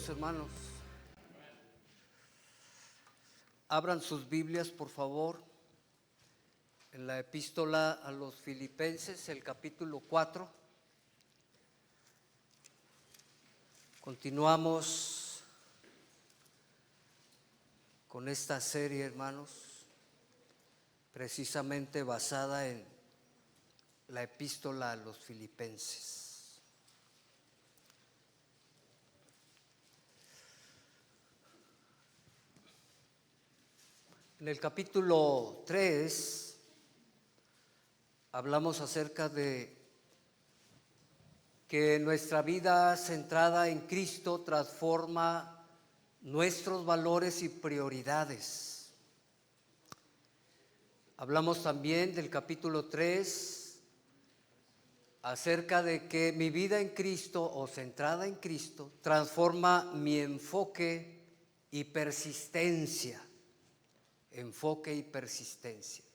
Dios, hermanos. Abran sus Biblias, por favor, en la epístola a los Filipenses, el capítulo 4. Continuamos con esta serie, hermanos, precisamente basada en la epístola a los Filipenses. En el capítulo 3 hablamos acerca de que nuestra vida centrada en Cristo transforma nuestros valores y prioridades. Hablamos también del capítulo 3 acerca de que mi vida en Cristo o centrada en Cristo transforma mi enfoque y persistencia. Enfoque y persistencia.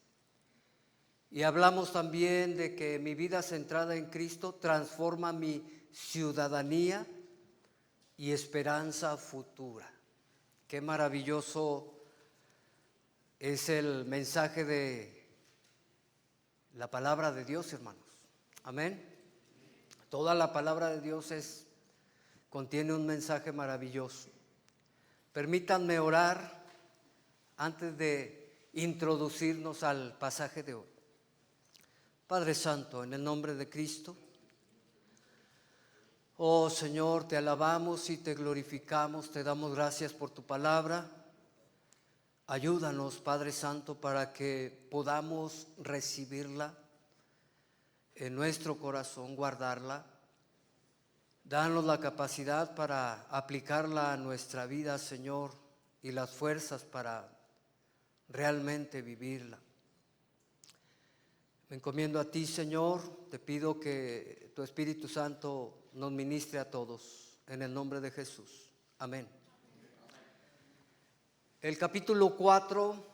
Y hablamos también de que mi vida centrada en Cristo transforma mi ciudadanía y esperanza futura. Qué maravilloso es el mensaje de la palabra de Dios, hermanos. Amén. Toda la palabra de Dios contiene un mensaje maravilloso. Permítanme orar antes de introducirnos al pasaje de hoy. Padre Santo, en el nombre de Cristo, oh Señor, te alabamos y te glorificamos, te damos gracias por tu palabra. Ayúdanos, Padre Santo, para que podamos recibirla en nuestro corazón, guardarla. Danos la capacidad para aplicarla a nuestra vida, Señor, y las fuerzas para realmente vivirla. Me encomiendo a ti, Señor, te pido que tu Espíritu Santo nos ministre a todos, en el nombre de Jesús. Amén. El capítulo 4,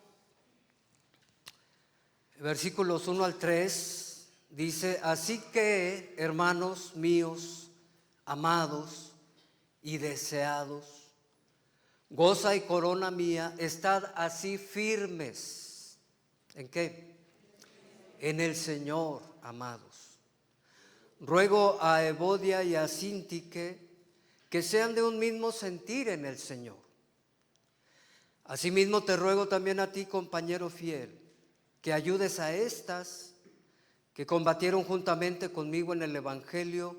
versículos 1 al 3, dice: así que, hermanos míos, amados y deseados, goza y corona mía, estad así firmes. ¿En qué? En el Señor, amados. Ruego a Evodia y a Síntique que sean de un mismo sentir en el Señor. Asimismo te ruego también a ti, compañero fiel, que ayudes a estas que combatieron juntamente conmigo en el Evangelio,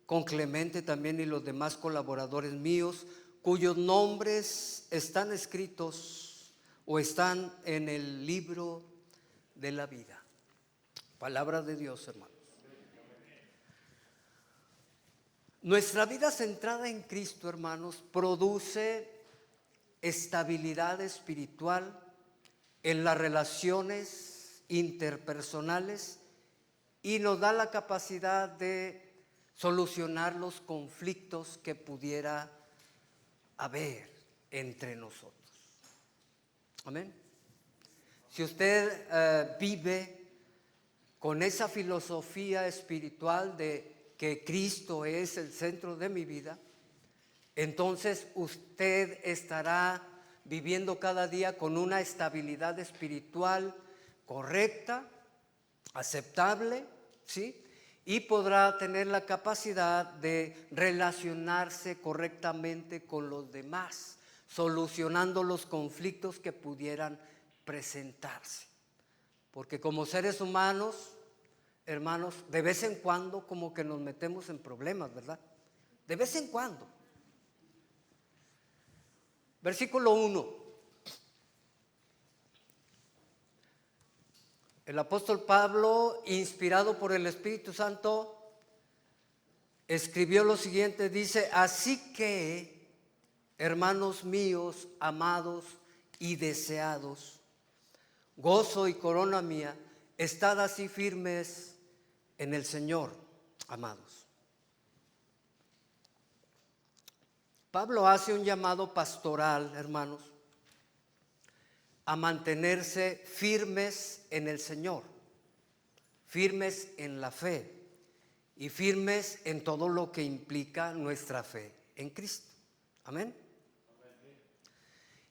con Clemente también y los demás colaboradores míos, cuyos nombres están escritos o están en el libro de la vida. Palabra de Dios, hermanos. Nuestra vida centrada en Cristo, hermanos, produce estabilidad espiritual en las relaciones interpersonales y nos da la capacidad de solucionar los conflictos que pudiera haber entre nosotros. Amén. Si usted vive con esa filosofía espiritual de que Cristo es el centro de mi vida, entonces usted estará viviendo cada día con una estabilidad espiritual correcta, aceptable, ¿sí? Y podrá tener la capacidad de relacionarse correctamente con los demás, solucionando los conflictos que pudieran presentarse. Porque como seres humanos, hermanos, de vez en cuando como que nos metemos en problemas, ¿verdad? De vez en cuando. Versículo 1. El apóstol Pablo, inspirado por el Espíritu Santo, escribió lo siguiente, dice: así que, hermanos míos, amados y deseados, gozo y corona mía, estad así firmes en el Señor, amados. Pablo hace un llamado pastoral, hermanos, a mantenerse firmes en el Señor, firmes en la fe y firmes en todo lo que implica nuestra fe en Cristo. Amén.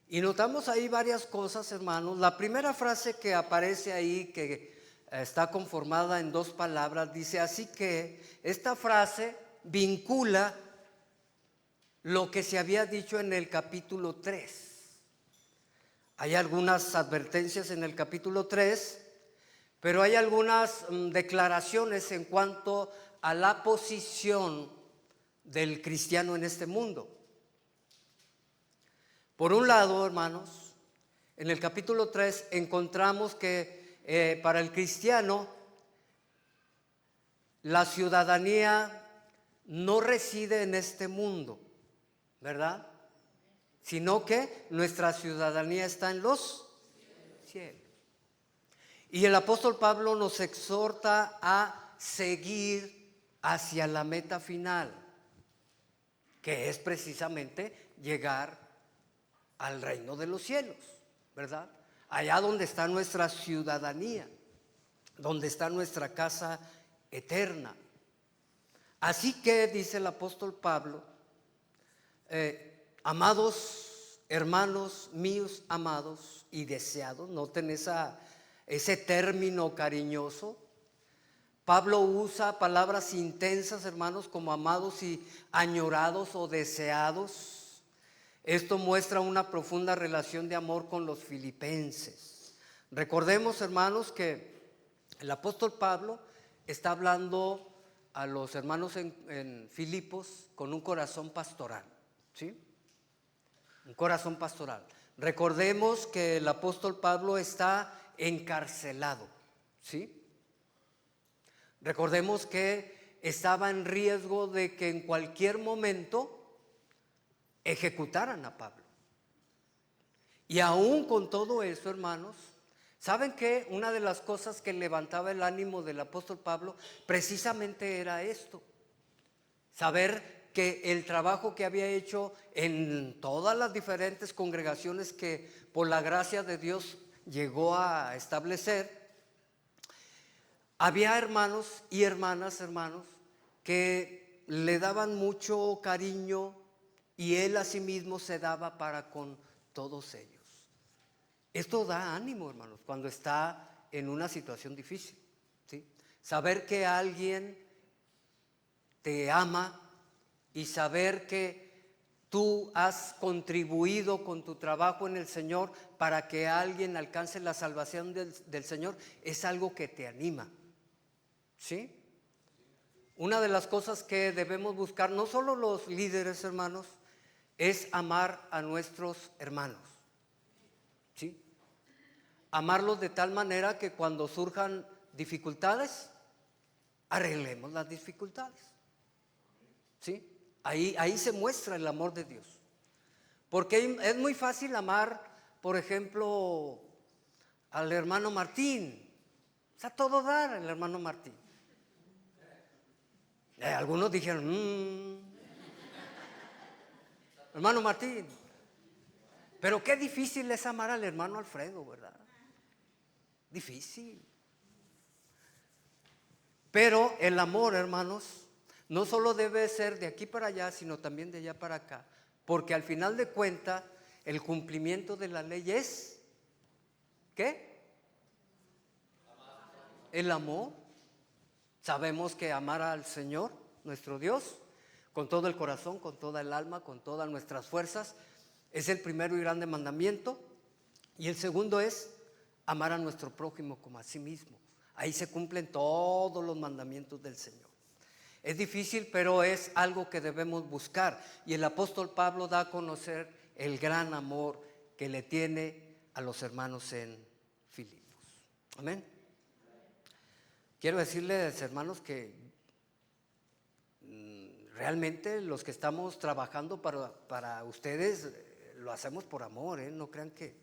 Y notamos ahí varias cosas, hermanos. La primera frase que aparece ahí, que está conformada en dos palabras, dice así que esta frase vincula lo que se había dicho en el capítulo 3. Hay algunas advertencias en el capítulo 3, pero hay algunas declaraciones en cuanto a la posición del cristiano en este mundo. Por un lado, hermanos, en el capítulo 3 encontramos que para el cristiano la ciudadanía no reside en este mundo, ¿verdad? Sino que nuestra ciudadanía está en los cielos. Y el apóstol Pablo nos exhorta a seguir hacia la meta final, que es precisamente llegar al reino de los cielos, ¿verdad? Allá donde está nuestra ciudadanía, donde está nuestra casa eterna. Así que dice el apóstol Pablo, amados hermanos míos, amados y deseados, noten ese término cariñoso. Pablo usa palabras intensas, hermanos, como amados y añorados o deseados. Esto muestra una profunda relación de amor con los filipenses. Recordemos, hermanos, que el apóstol Pablo está hablando a los hermanos en Filipos con un corazón pastoral, ¿sí? Un corazón pastoral. Recordemos que el apóstol Pablo está encarcelado, ¿sí? Recordemos que estaba en riesgo de que en cualquier momento ejecutaran a Pablo. Y aún con todo eso, hermanos, ¿saben qué? Una de las cosas que levantaba el ánimo del apóstol Pablo precisamente era esto: saber que el trabajo que había hecho en todas las diferentes congregaciones que por la gracia de Dios llegó a establecer, había hermanos y hermanas, hermanos, que le daban mucho cariño y él asimismo se daba para con todos ellos. Esto da ánimo, hermanos, cuando está en una situación difícil, ¿sí? Saber que alguien te ama y saber que tú has contribuido con tu trabajo en el Señor para que alguien alcance la salvación del Señor es algo que te anima, ¿sí? Una de las cosas que debemos buscar, no solo los líderes, hermanos, es amar a nuestros hermanos, ¿sí? Amarlos de tal manera que cuando surjan dificultades, arreglemos las dificultades, ¿sí? Ahí se muestra el amor de Dios. Porque es muy fácil amar, por ejemplo, al hermano Martín. O sea, todo dar al hermano Martín. Algunos dijeron, hermano Martín. Pero qué difícil es amar al hermano Alfredo, ¿verdad? Difícil. Pero el amor, hermanos, no solo debe ser de aquí para allá, sino también de allá para acá. Porque al final de cuentas, el cumplimiento de la ley es, ¿qué? El amor. Sabemos que amar al Señor, nuestro Dios, con todo el corazón, con toda el alma, con todas nuestras fuerzas, es el primero y grande mandamiento. Y el segundo es amar a nuestro prójimo como a sí mismo. Ahí se cumplen todos los mandamientos del Señor. Es difícil, pero es algo que debemos buscar. Y el apóstol Pablo da a conocer el gran amor que le tiene a los hermanos en Filipos. Amén. Quiero decirles, hermanos, que realmente los que estamos trabajando para ustedes lo hacemos por amor, ¿eh? No crean que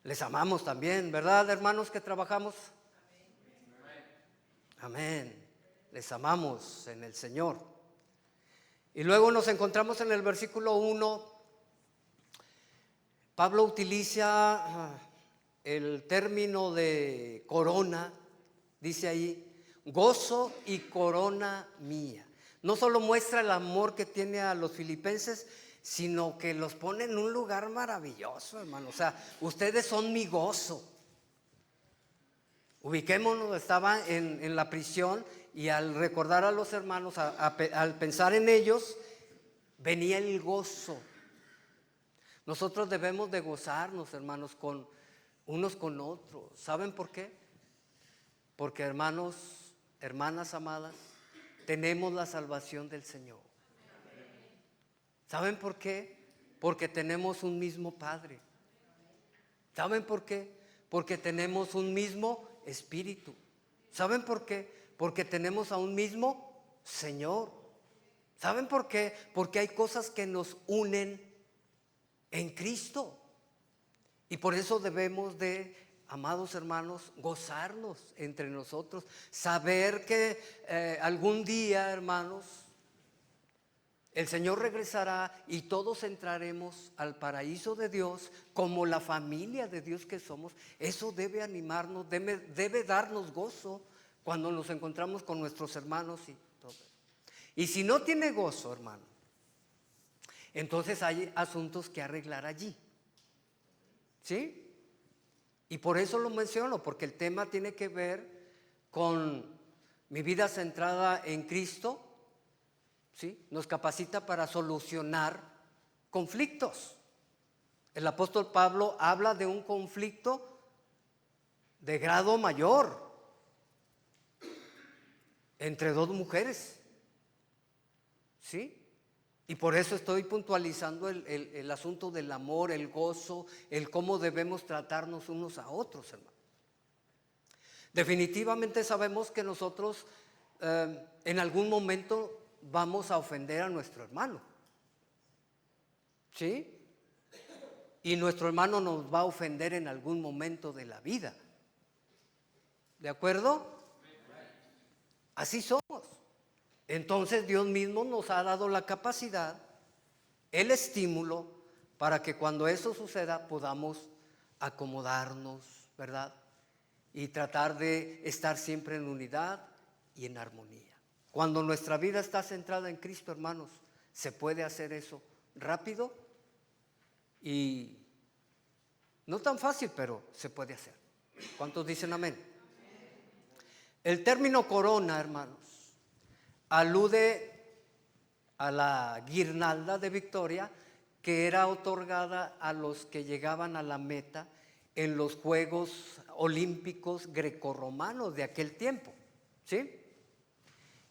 les amamos también, ¿verdad, hermanos que trabajamos? Amén. Les amamos en el Señor. Y luego nos encontramos en el versículo 1. Pablo utiliza el término de corona. Dice ahí, gozo y corona mía. No solo muestra el amor que tiene a los filipenses, sino que los pone en un lugar maravilloso, hermano. O sea, ustedes son mi gozo. Ubiquémonos, estaba en la prisión y al recordar a los hermanos, al pensar en ellos, venía el gozo. Nosotros debemos de gozarnos, hermanos, unos con otros. ¿Saben por qué? Porque, hermanos, hermanas amadas, tenemos la salvación del Señor. ¿Saben por qué? Porque tenemos un mismo Padre. ¿Saben por qué? Porque tenemos un mismo Espíritu. ¿Saben por qué? Porque tenemos a un mismo Señor. ¿Saben por qué? Porque hay cosas que nos unen en Cristo. Y por eso debemos de, amados hermanos, gozarnos entre nosotros. Saber que algún día, hermanos, el Señor regresará y todos entraremos al paraíso de Dios como la familia de Dios que somos. Eso debe animarnos, debe darnos gozo cuando nos encontramos con nuestros hermanos y todo. Y si no tiene gozo, hermano, entonces hay asuntos que arreglar allí. ¿Sí? Y por eso lo menciono, porque el tema tiene que ver con mi vida centrada en Cristo. ¿Sí? Nos capacita para solucionar conflictos. El apóstol Pablo habla de un conflicto de grado mayor entre dos mujeres. ¿Sí? Y por eso estoy puntualizando el asunto del amor, el gozo, el cómo debemos tratarnos unos a otros, hermano. Definitivamente sabemos que nosotros en algún momento vamos a ofender a nuestro hermano. ¿Sí? Y nuestro hermano nos va a ofender en algún momento de la vida. ¿De acuerdo? Así somos. Entonces Dios mismo nos ha dado la capacidad, el estímulo, para que cuando eso suceda podamos acomodarnos, ¿verdad? Y tratar de estar siempre en unidad y en armonía. Cuando nuestra vida está centrada en Cristo, hermanos, se puede hacer eso rápido y no tan fácil, pero se puede hacer. ¿Cuántos dicen amén? El término corona, hermanos, alude a la guirnalda de victoria que era otorgada a los que llegaban a la meta en los Juegos Olímpicos grecorromanos de aquel tiempo. ¿Sí?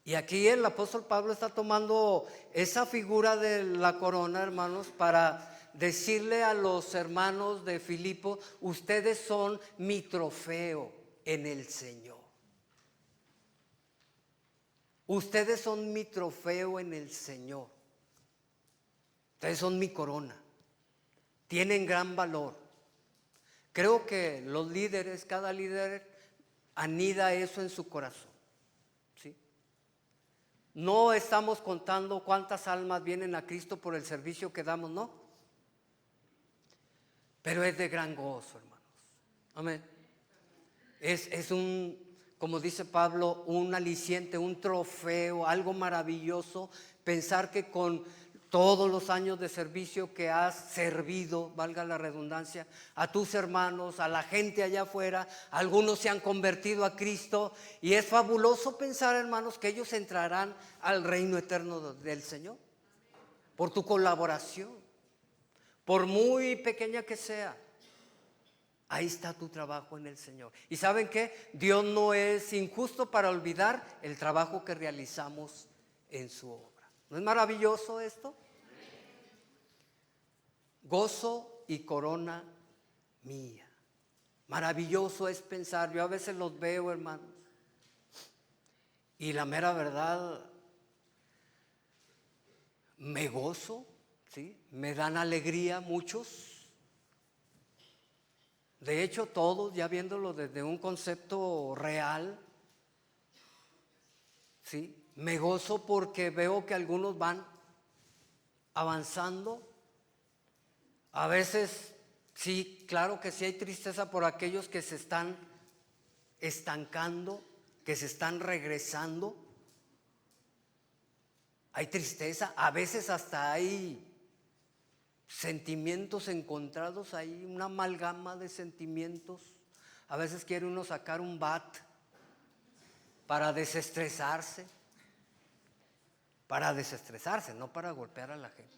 Y aquí el apóstol Pablo está tomando esa figura de la corona, hermanos, para decirle a los hermanos de Filipo: ustedes son mi trofeo en el Señor. Ustedes son mi trofeo en el Señor. Ustedes son mi corona. Tienen gran valor. Creo que los líderes, cada líder anida eso en su corazón. ¿Sí? No estamos contando cuántas almas vienen a Cristo por el servicio que damos, no. Pero es de gran gozo, hermanos. Amén. Es un, como dice Pablo, un aliciente, un trofeo, algo maravilloso, pensar que con todos los años de servicio que has servido, valga la redundancia, a tus hermanos, a la gente allá afuera, algunos se han convertido a Cristo, y es fabuloso pensar, hermanos, que ellos entrarán al reino eterno del Señor por tu colaboración, por muy pequeña que sea. Ahí está tu trabajo en el Señor. ¿Y saben qué? Dios no es injusto para olvidar el trabajo que realizamos en su obra. ¿No es maravilloso esto? Gozo y corona mía. Maravilloso es pensar, yo a veces los veo, hermanos, y la mera verdad, me gozo, ¿sí? Me dan alegría muchos. De hecho, todos, ya viéndolo desde un concepto real, ¿sí? Me gozo porque veo que algunos van avanzando. A veces, sí, claro que sí hay tristeza por aquellos que se están estancando, que se están regresando. Hay tristeza, a veces hasta hay sentimientos encontrados ahí, una amalgama de sentimientos. A veces quiere uno sacar un bat para desestresarse, no para golpear a la gente.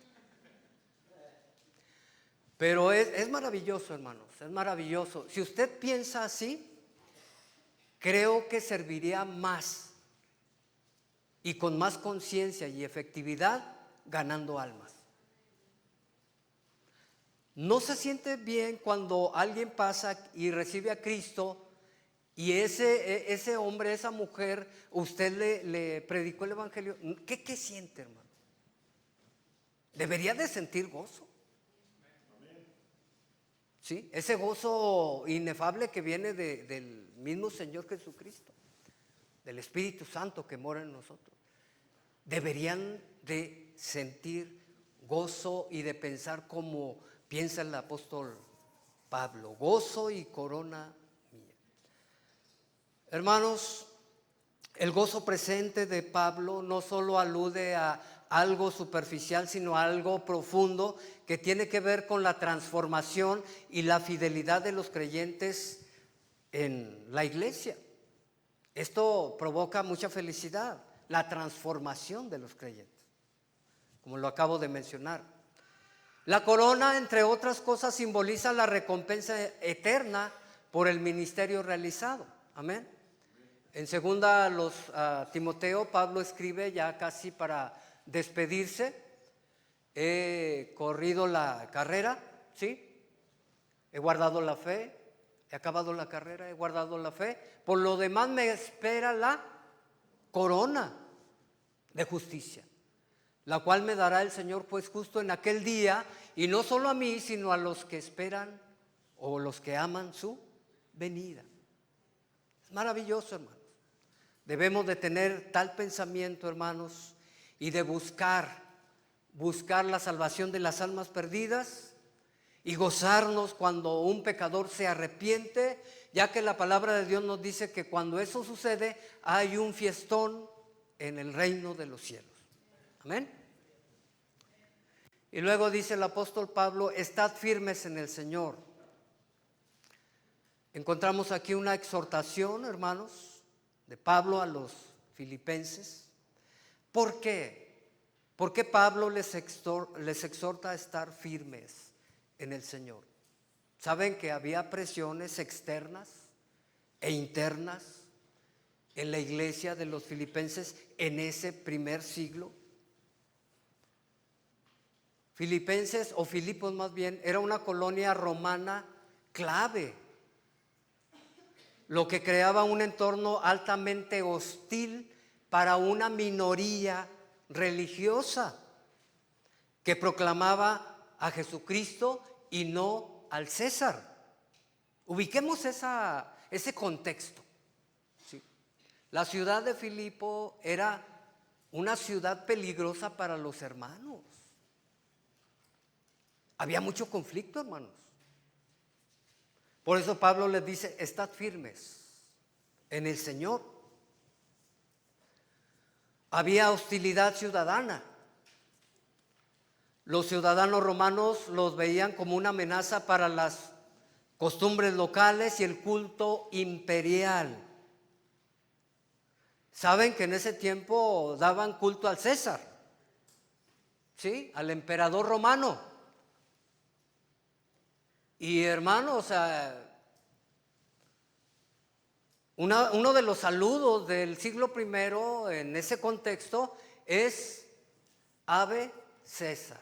Pero es maravilloso, hermanos, es maravilloso. Si usted piensa así, creo que serviría más y con más conciencia y efectividad ganando almas. No se siente bien cuando alguien pasa y recibe a Cristo y ese hombre, esa mujer, usted le predicó el evangelio. ¿Qué siente, hermano? Debería de sentir gozo. ¿Sí? Ese gozo inefable que viene del mismo Señor Jesucristo, del Espíritu Santo que mora en nosotros. Deberían de sentir gozo y de pensar como piensa el apóstol Pablo: gozo y corona mía. Hermanos, el gozo presente de Pablo no solo alude a algo superficial, sino a algo profundo que tiene que ver con la transformación y la fidelidad de los creyentes en la iglesia. Esto provoca mucha felicidad, la transformación de los creyentes, como lo acabo de mencionar. La corona, entre otras cosas, simboliza la recompensa eterna por el ministerio realizado. Amén. En segunda a Timoteo, Pablo escribe ya casi para despedirse: he corrido la carrera, ¿sí? He guardado la fe, he acabado la carrera, he guardado la fe. Por lo demás me espera la corona de justicia, la cual me dará el Señor pues justo en aquel día, y no solo a mí, sino a los que esperan o los que aman su venida. Es maravilloso, hermanos. Debemos de tener tal pensamiento, hermanos, y de buscar la salvación de las almas perdidas y gozarnos cuando un pecador se arrepiente, ya que la palabra de Dios nos dice que cuando eso sucede hay un fiestón en el reino de los cielos. Amén. Y luego dice el apóstol Pablo: estad firmes en el Señor. Encontramos aquí una exhortación, hermanos, de Pablo a los filipenses. ¿Por qué? ¿Por qué Pablo les exhorta a estar firmes en el Señor? ¿Saben que había presiones externas e internas en la iglesia de los filipenses en ese primer siglo? Filipenses, o Filipos más bien, era una colonia romana clave, lo que creaba un entorno altamente hostil para una minoría religiosa que proclamaba a Jesucristo y no al César. Ubiquemos ese contexto, ¿sí? La ciudad de Filipo era una ciudad peligrosa para los hermanos. Había mucho conflicto, hermanos. Por eso Pablo les dice: estad firmes en el Señor. Había hostilidad ciudadana. Los ciudadanos romanos los veían como una amenaza para las costumbres locales y el culto imperial. Saben que en ese tiempo daban culto al César, ¿sí? Al emperador romano. Y hermanos, uno de los saludos del siglo I en ese contexto es Ave César,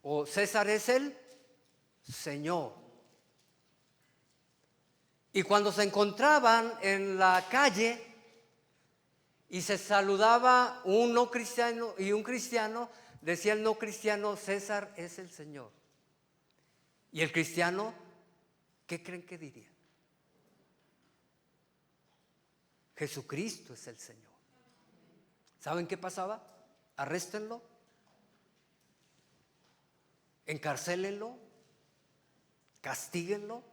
o César es el Señor. Y cuando se encontraban en la calle y se saludaba un no cristiano y un cristiano, decía el no cristiano: César es el Señor. Y el cristiano, ¿qué creen que diría? Jesucristo es el Señor. ¿Saben qué pasaba? Arréstenlo, encarcélenlo, castíguenlo,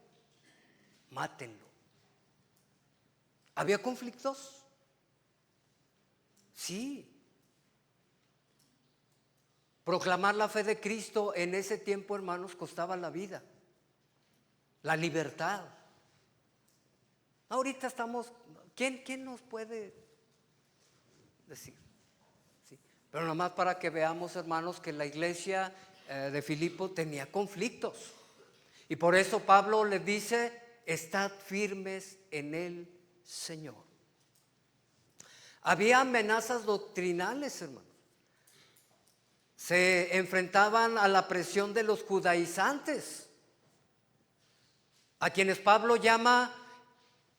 mátenlo. ¿Había conflictos? Sí. Proclamar la fe de Cristo en ese tiempo, hermanos, costaba la vida, la libertad. Ahorita estamos, ¿quién nos puede decir? Sí. Pero nomás para que veamos, hermanos, que la iglesia de Filipo tenía conflictos. Y por eso Pablo les dice, estad firmes en el Señor. Había amenazas doctrinales, hermanos. Se enfrentaban a la presión de los judaizantes, a quienes Pablo llama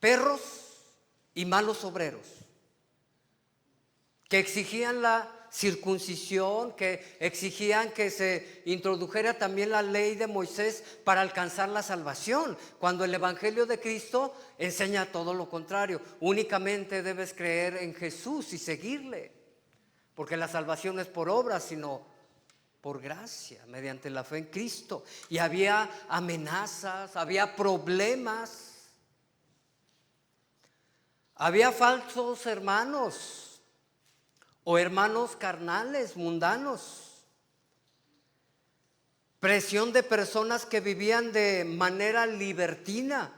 perros y malos obreros, que exigían la circuncisión, que exigían que se introdujera también la ley de Moisés para alcanzar la salvación, cuando el Evangelio de Cristo enseña todo lo contrario. Únicamente debes creer en Jesús y seguirle, porque la salvación no es por obras, sino por gracia, mediante la fe en Cristo. Y había amenazas, había problemas, había falsos hermanos o hermanos carnales, mundanos, presión de personas que vivían de manera libertina,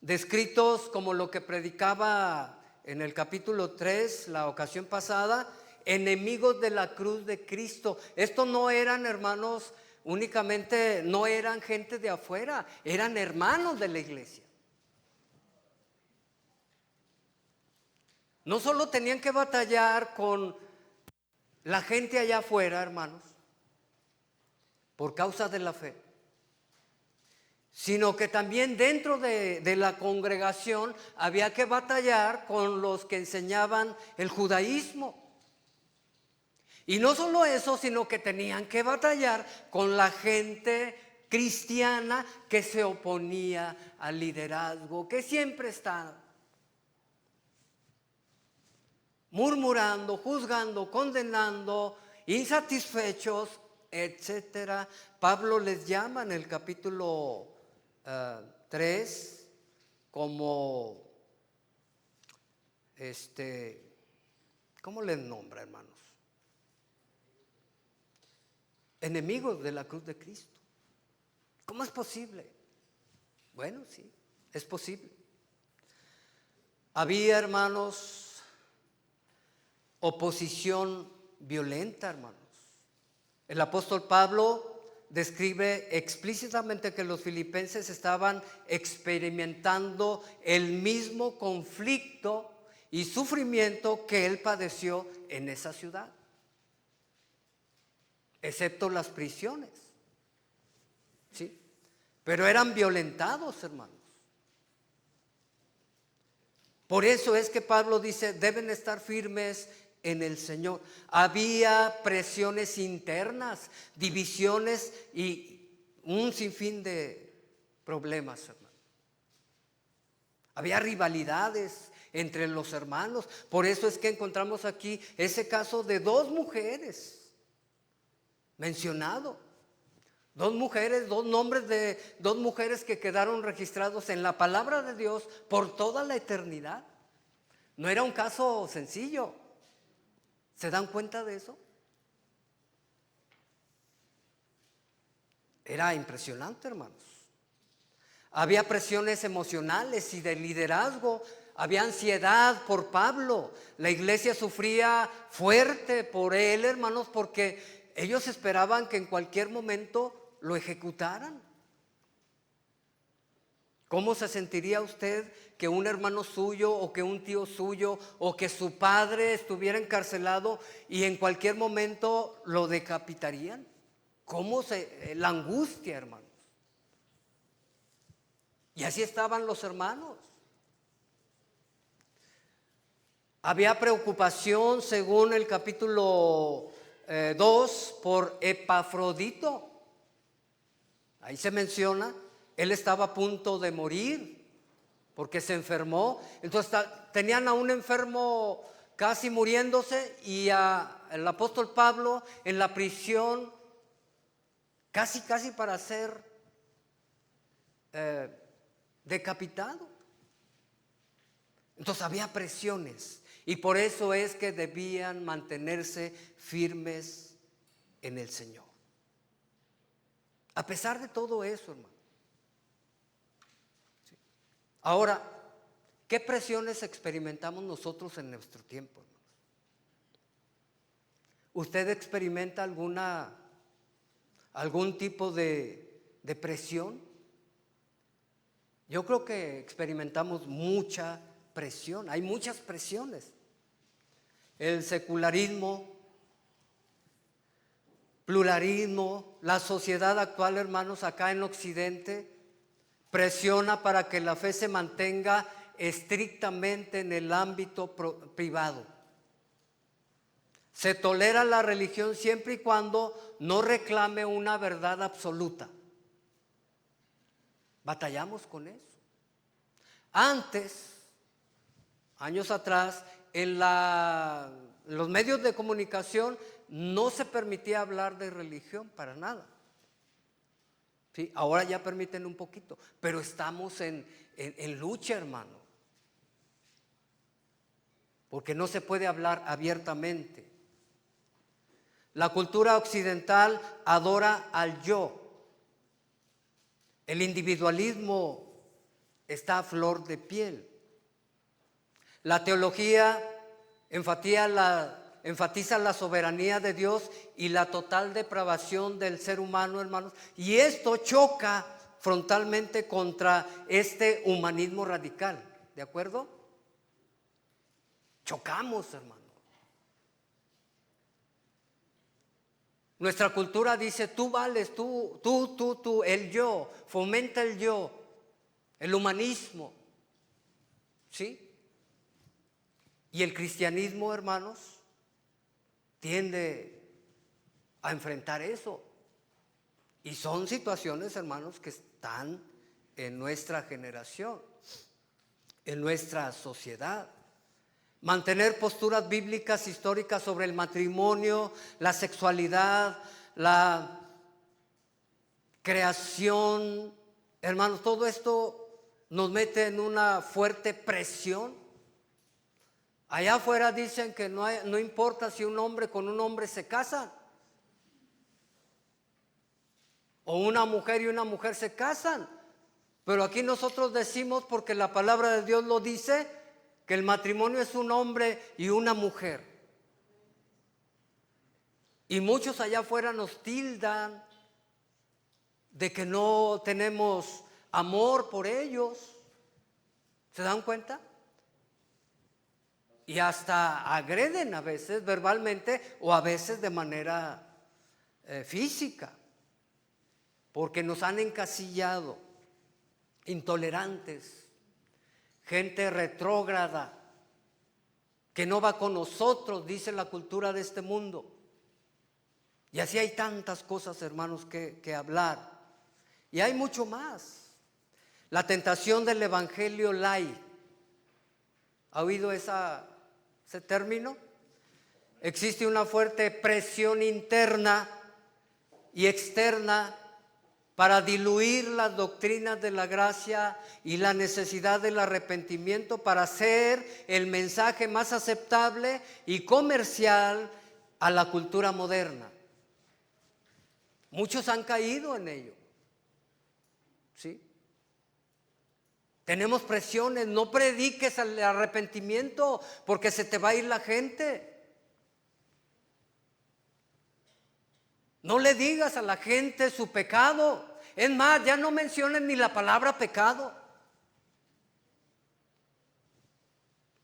descritos como lo que predicaba en el capítulo 3, la ocasión pasada, enemigos de la cruz de Cristo. Estos no eran, hermanos, únicamente, no eran gente de afuera, eran hermanos de la iglesia. No solo tenían que batallar con la gente allá afuera, hermanos, por causa de la fe, sino que también dentro de la congregación había que batallar con los que enseñaban el judaísmo. Y no solo eso, sino que tenían que batallar con la gente cristiana que se oponía al liderazgo, que siempre está murmurando, juzgando, condenando, insatisfechos, etcétera. Pablo les llama en el capítulo 3 como ¿cómo les nombra, hermanos? Enemigos de la cruz de Cristo. ¿Cómo es posible? Bueno, sí, es posible. Había, hermanos, oposición violenta, hermanos. El apóstol Pablo describe explícitamente que los filipenses estaban experimentando el mismo conflicto y sufrimiento que él padeció en esa ciudad, excepto las prisiones, ¿sí? Pero eran violentados, hermanos. Por eso es que Pablo dice, deben estar firmes en el Señor. Había presiones internas, divisiones y un sinfín de problemas, hermanos. Había rivalidades entre los hermanos. Por eso es que encontramos aquí ese caso de dos mujeres mencionado. Dos mujeres, dos nombres de dos mujeres que quedaron registrados en la palabra de Dios por toda la eternidad. No era un caso sencillo. ¿Se dan cuenta de eso? Era impresionante, hermanos. Había presiones emocionales y de liderazgo. Había ansiedad por Pablo. La iglesia sufría fuerte por él, hermanos, porque ellos esperaban que en cualquier momento lo ejecutaran. ¿Cómo se sentiría usted que un hermano suyo o que un tío suyo o que su padre estuviera encarcelado y en cualquier momento lo decapitarían? La angustia, hermanos. Y así estaban los hermanos. Había preocupación, según el capítulo 2, por Epafrodito. Ahí se menciona, él estaba a punto de morir porque se enfermó. Entonces tenían a un enfermo casi muriéndose y al apóstol Pablo en la prisión casi para ser decapitado. Entonces había presiones y por eso es que debían mantenerse firmes en el Señor. A pesar de todo eso, hermano. Sí. Ahora, ¿qué presiones experimentamos nosotros en nuestro tiempo, hermanos? ¿Usted experimenta algún tipo de presión? Yo creo que experimentamos mucha presión, hay muchas presiones. El secularismo, pluralismo, la sociedad actual, hermanos, acá en Occidente, presiona para que la fe se mantenga estrictamente en el ámbito privado. Se tolera la religión siempre y cuando no reclame una verdad absoluta. Batallamos con eso. Antes, años atrás, en los medios de comunicación no se permitía hablar de religión para nada. ¿Sí? Ahora ya permiten un poquito, pero estamos en lucha, hermano. Porque no se puede hablar abiertamente. La cultura occidental adora al yo. El individualismo está a flor de piel. La teología enfatiza la soberanía de Dios y la total depravación del ser humano, hermanos. Y esto choca frontalmente contra este humanismo radical. ¿De acuerdo? Chocamos, hermano. Nuestra cultura dice, tú vales, tú, el yo, fomenta el yo, el humanismo, ¿sí? Y el cristianismo, hermanos, tiende a enfrentar eso. Y son situaciones, hermanos, que están en nuestra generación, en nuestra sociedad. Mantener posturas bíblicas históricas sobre el matrimonio, la sexualidad, la creación, hermanos, todo esto nos mete en una fuerte presión. Allá afuera dicen que no importa si un hombre con un hombre se casan, o una mujer y una mujer se casan, pero aquí nosotros decimos, porque la palabra de Dios lo dice, que el matrimonio es un hombre y una mujer. Y muchos allá afuera nos tildan de que no tenemos amor por ellos. ¿Se dan cuenta? Y hasta agreden a veces verbalmente o a veces de manera física, porque nos han encasillado, intolerantes, gente retrógrada, que no va con nosotros, dice la cultura de este mundo. Y así hay tantas cosas, hermanos, que hablar. Y hay mucho más. La tentación del evangelio light. ¿Ha oído ese término? Existe una fuerte presión interna y externa para diluir las doctrinas de la gracia y la necesidad del arrepentimiento para hacer el mensaje más aceptable y comercial a la cultura moderna. Muchos han caído en ello. ¿Sí? Tenemos presiones, no prediques el arrepentimiento porque se te va a ir la gente. No le digas a la gente su pecado. Es más, ya no mencionen ni la palabra pecado.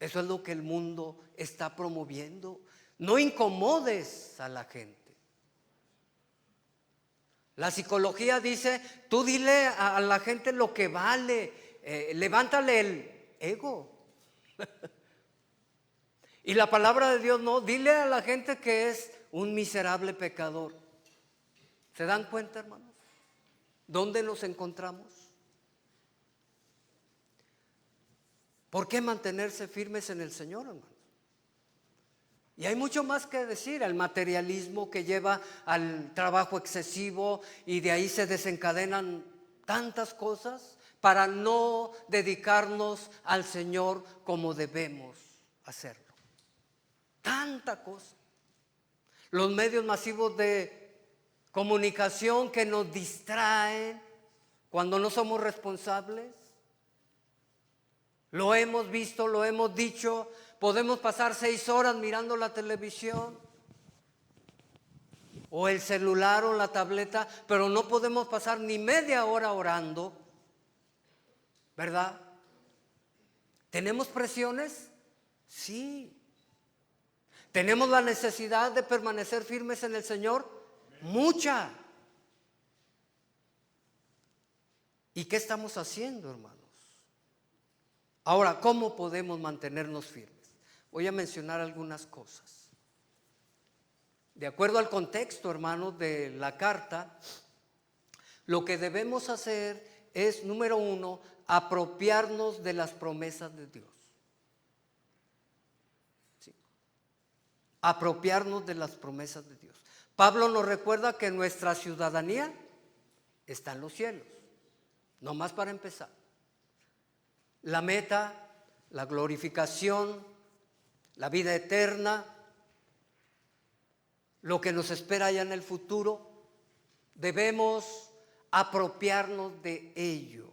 Eso es lo que el mundo está promoviendo. No incomodes a la gente. La psicología dice, tú dile a la gente lo que vale, levántale el ego. Y la palabra de Dios no, dile a la gente que es un miserable pecador. ¿Se dan cuenta, hermanos? ¿Dónde nos encontramos? ¿Por qué mantenerse firmes en el Señor, hermanos? Y hay mucho más que decir, el materialismo que lleva al trabajo excesivo y de ahí se desencadenan tantas cosas para no dedicarnos al Señor como debemos hacerlo. Tanta cosa. Los medios masivos de comunicación que nos distrae cuando no somos responsables. Lo hemos visto, lo hemos dicho, podemos pasar 6 horas mirando la televisión o el celular o la tableta, pero no podemos pasar ni media hora orando, ¿verdad? ¿Tenemos presiones? Sí. ¿Tenemos la necesidad de permanecer firmes en el Señor? Mucha. ¿Y qué estamos haciendo, hermanos? Ahora, ¿cómo podemos mantenernos firmes? Voy a mencionar algunas cosas. De acuerdo al contexto, hermanos, de la carta, lo que debemos hacer es, número 1, apropiarnos de las promesas de Dios. ¿Sí? Apropiarnos de las promesas de Dios. Pablo nos recuerda que nuestra ciudadanía está en los cielos. No más para empezar. La meta, la glorificación, la vida eterna, lo que nos espera allá en el futuro, debemos apropiarnos de ello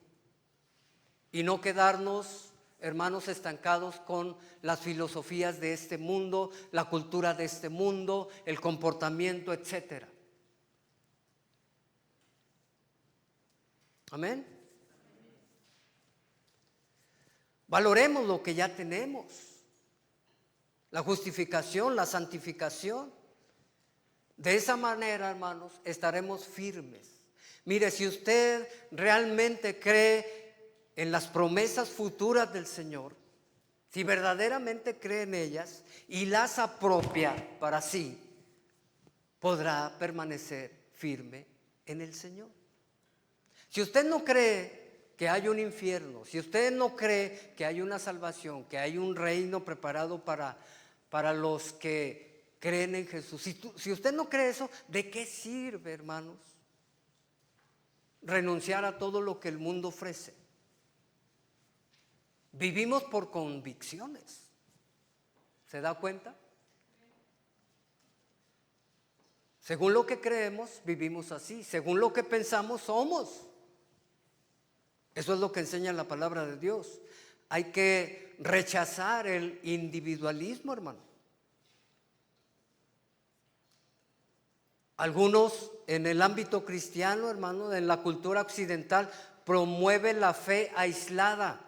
y no quedarnos, hermanos, estancados con las filosofías de este mundo, la cultura de este mundo, el comportamiento, etcétera. Amén. Valoremos lo que ya tenemos, la justificación, la santificación. De esa manera, hermanos, estaremos firmes. Mire, si usted realmente cree en las promesas futuras del Señor, si verdaderamente cree en ellas y las apropia para sí, podrá permanecer firme en el Señor. Si usted no cree que hay un infierno, si usted no cree que hay una salvación, que hay un reino preparado para los que creen en Jesús, si usted no cree eso, ¿de qué sirve, hermanos, renunciar a todo lo que el mundo ofrece? Vivimos por convicciones. ¿Se da cuenta? Según lo que creemos, vivimos así. Según lo que pensamos, somos. Eso es lo que enseña la palabra de Dios. Hay que rechazar el individualismo, hermano. Algunos en el ámbito cristiano, hermano, en la cultura occidental, promueven la fe aislada.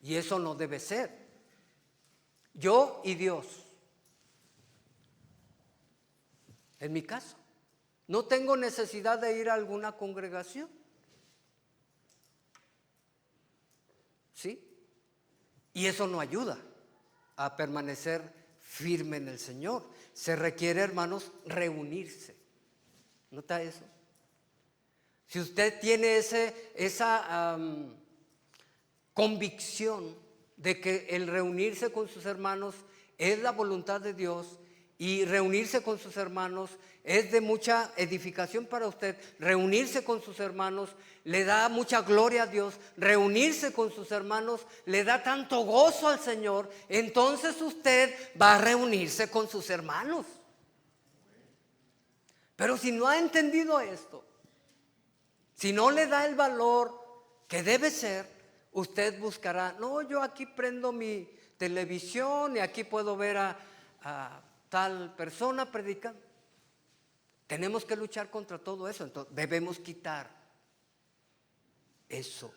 Y eso no debe ser. Yo y Dios. En mi caso, no tengo necesidad de ir a alguna congregación. ¿Sí? Y eso no ayuda a permanecer firme en el Señor. Se requiere, hermanos, reunirse. ¿Nota eso? Si usted tiene esa convicción de que el reunirse con sus hermanos es la voluntad de Dios y reunirse con sus hermanos es de mucha edificación para usted, reunirse con sus hermanos le da mucha gloria a Dios, reunirse con sus hermanos le da tanto gozo al Señor, entonces usted va a reunirse con sus hermanos. Pero si no ha entendido esto, si no le da el valor que debe ser, usted buscará, no, yo aquí prendo mi televisión y aquí puedo ver a tal persona predicando. Tenemos que luchar contra todo eso, entonces debemos quitar eso.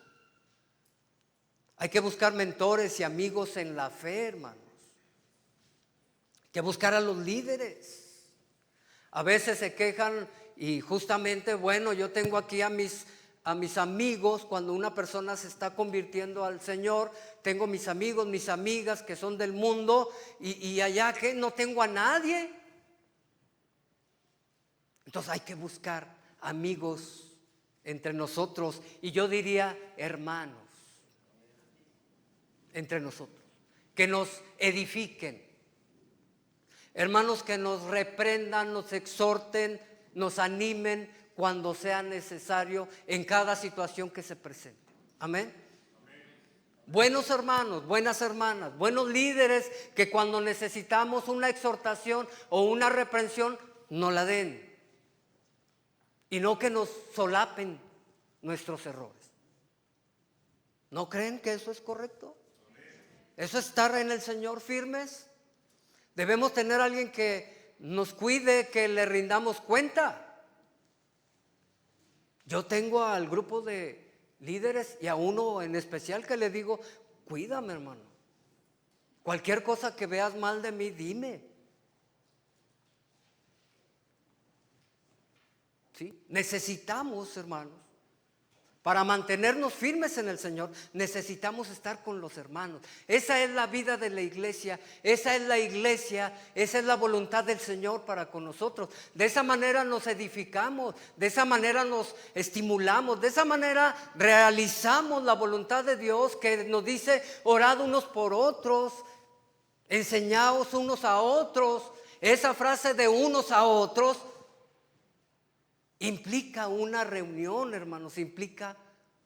Hay que buscar mentores y amigos en la fe, hermanos. Hay que buscar a los líderes. A veces se quejan y justamente, bueno, yo tengo aquí a mis amigos. Cuando una persona se está convirtiendo al Señor, tengo mis amigos, mis amigas que son del mundo y allá que no tengo a nadie. Entonces hay que buscar amigos entre nosotros y yo diría hermanos entre nosotros, que nos edifiquen, hermanos que nos reprendan, nos exhorten, nos animen cuando sea necesario en cada situación que se presente. Amén. Buenos hermanos, buenas hermanas, buenos líderes que cuando necesitamos una exhortación o una reprensión nos la den. y no que nos solapen nuestros errores. ¿No creen que eso es correcto? Eso es estar en el Señor firmes. Debemos tener a alguien que nos cuide, que le rindamos cuenta. Yo tengo al grupo de líderes y a uno en especial que le digo: cuídame, hermano. Cualquier cosa que veas mal de mí, dime. ¿Sí? Necesitamos, hermanos, para mantenernos firmes en el Señor, necesitamos estar con los hermanos. Esa es la vida de la iglesia, esa es la iglesia, esa es la voluntad del Señor para con nosotros. De esa manera nos edificamos, de esa manera nos estimulamos, de esa manera realizamos la voluntad de Dios que nos dice: orad unos por otros, enseñaos unos a otros. Esa frase de unos a otros implica una reunión, hermanos, implica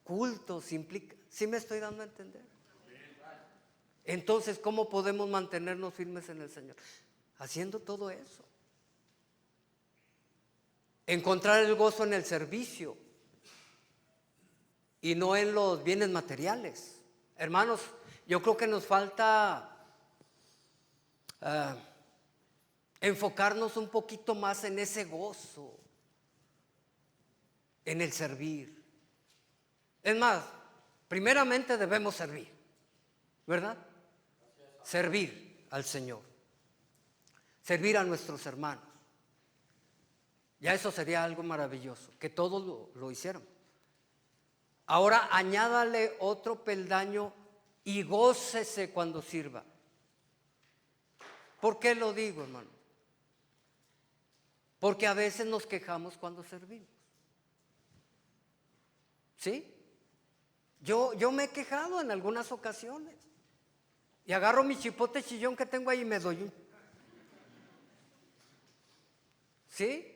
cultos, implica, ¿sí me estoy dando a entender? Entonces, ¿cómo podemos mantenernos firmes en el Señor? Haciendo todo eso. Encontrar el gozo en el servicio y no en los bienes materiales. Hermanos, yo creo que nos falta enfocarnos un poquito más en ese gozo, en el servir. Es más, primeramente debemos servir, ¿verdad? Servir al Señor, servir a nuestros hermanos. Ya eso sería algo maravilloso, que todos lo hicieran. Ahora añádale otro peldaño: y gócese cuando sirva. ¿Por qué lo digo, hermano? Porque a veces nos quejamos cuando servimos. ¿Sí? Yo me he quejado en algunas ocasiones y agarro mi chipote chillón que tengo ahí y me doy un. ¿Sí?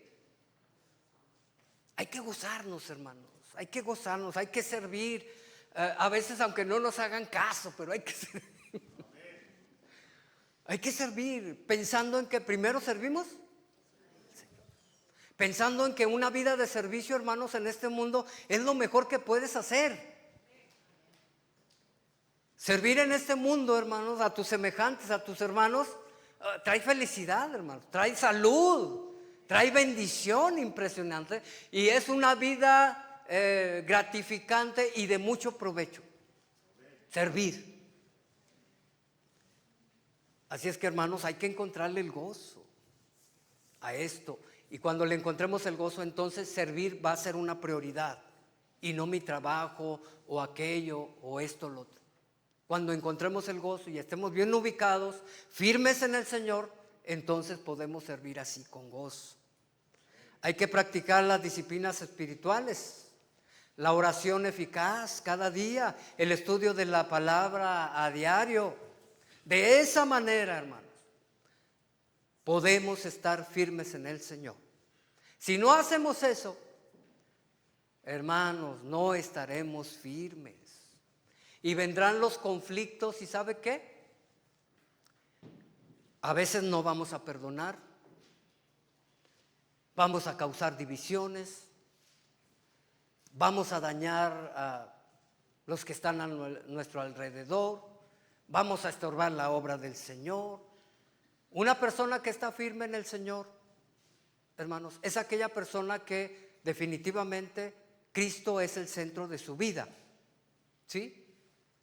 Hay que gozarnos, hermanos, hay que gozarnos, hay que servir. A veces aunque no nos hagan caso, pero hay que servir. Hay que servir pensando en que primero servimos, pensando en que una vida de servicio, hermanos, en este mundo es lo mejor que puedes hacer. Servir en este mundo, hermanos, a tus semejantes, a tus hermanos, trae felicidad, hermanos, trae salud, trae bendición impresionante, y es una vida gratificante y de mucho provecho. Servir. Así es que, hermanos, hay que encontrarle el gozo a esto. Y cuando le encontremos el gozo, entonces servir va a ser una prioridad y no mi trabajo o aquello o esto o lo otro. Cuando encontremos el gozo y estemos bien ubicados, firmes en el Señor, entonces podemos servir así con gozo. Hay que practicar las disciplinas espirituales, la oración eficaz cada día, el estudio de la palabra a diario. De esa manera, hermanos, podemos estar firmes en el Señor. Si no hacemos eso, hermanos, no estaremos firmes. Y vendrán los conflictos, ¿y sabe qué? A veces no vamos a perdonar, vamos a causar divisiones, vamos a dañar a los que están a nuestro alrededor, vamos a estorbar la obra del Señor. Una persona que está firme en el Señor, hermanos, es aquella persona que definitivamente Cristo es el centro de su vida. ¿Sí?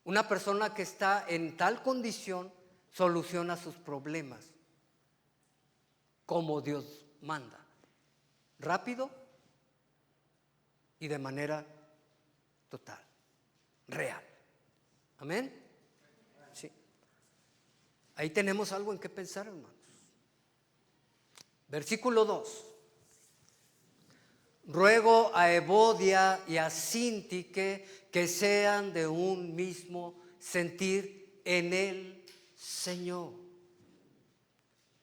Una persona que está en tal condición soluciona sus problemas como Dios manda, rápido y de manera total, real. Amén. Sí. Ahí tenemos algo en qué pensar, hermanos. Versículo 2. Ruego a Evodia y a Síntique que sean de un mismo sentir en el Señor.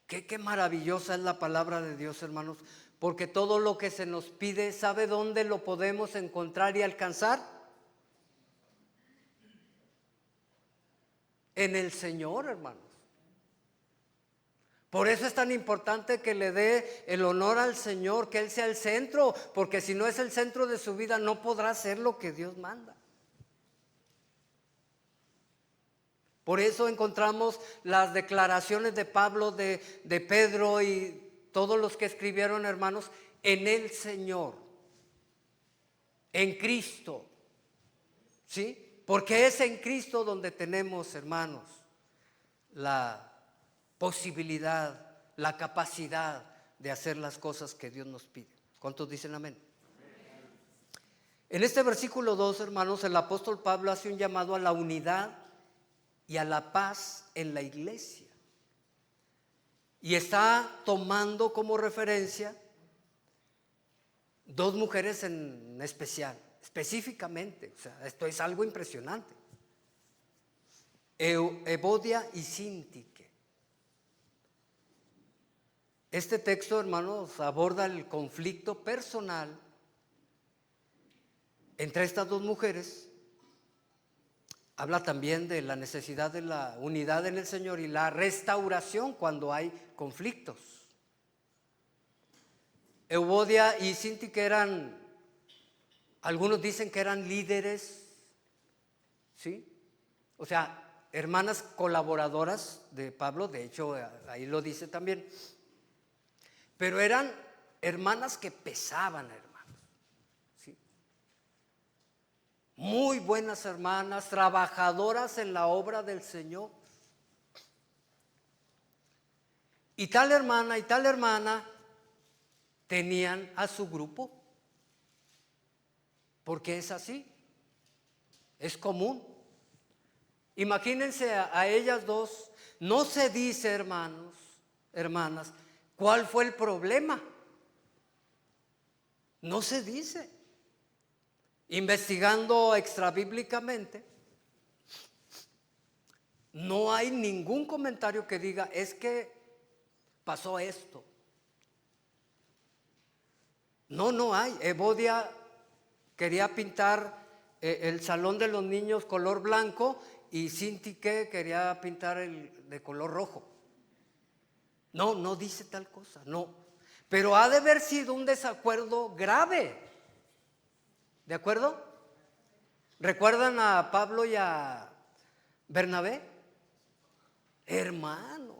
Qué maravillosa es la palabra de Dios, hermanos, porque todo lo que se nos pide, ¿sabe dónde lo podemos encontrar y alcanzar? En el Señor, hermanos. Por eso es tan importante que le dé el honor al Señor, que Él sea el centro, porque si no es el centro de su vida, no podrá hacer lo que Dios manda. Por eso encontramos las declaraciones de Pablo, de Pedro y todos los que escribieron, hermanos, en el Señor, en Cristo, ¿sí? Porque es en Cristo donde tenemos, hermanos, la posibilidad, la capacidad de hacer las cosas que Dios nos pide. ¿Cuántos dicen amén? En este versículo 2, hermanos, el apóstol Pablo hace un llamado a la unidad y a la paz en la iglesia. Y está tomando como referencia dos mujeres en especial, específicamente. O sea, esto es algo impresionante. Evodia y Síntique. Este texto, hermanos, aborda el conflicto personal entre estas dos mujeres. Habla también de la necesidad de la unidad en el Señor y la restauración cuando hay conflictos. Evodia y Síntique eran, algunos dicen que eran líderes, ¿sí? O sea, hermanas colaboradoras de Pablo, de hecho ahí lo dice también. Pero eran hermanas que pesaban, hermanos, ¿sí? Muy buenas hermanas, trabajadoras en la obra del Señor. Y tal hermana tenían a su grupo, porque es así, es común. Imagínense a ellas dos, no se dice, hermanos, hermanas, ¿cuál fue el problema? No se dice. Investigando extrabíblicamente, no hay ningún comentario que diga, es que pasó esto. No hay. Evodia quería pintar el salón de los niños color blanco y Síntique quería pintar el de color rojo. No dice tal cosa, no. Pero ha de haber sido un desacuerdo grave. ¿De acuerdo? ¿Recuerdan a Pablo y a Bernabé? Hermanos.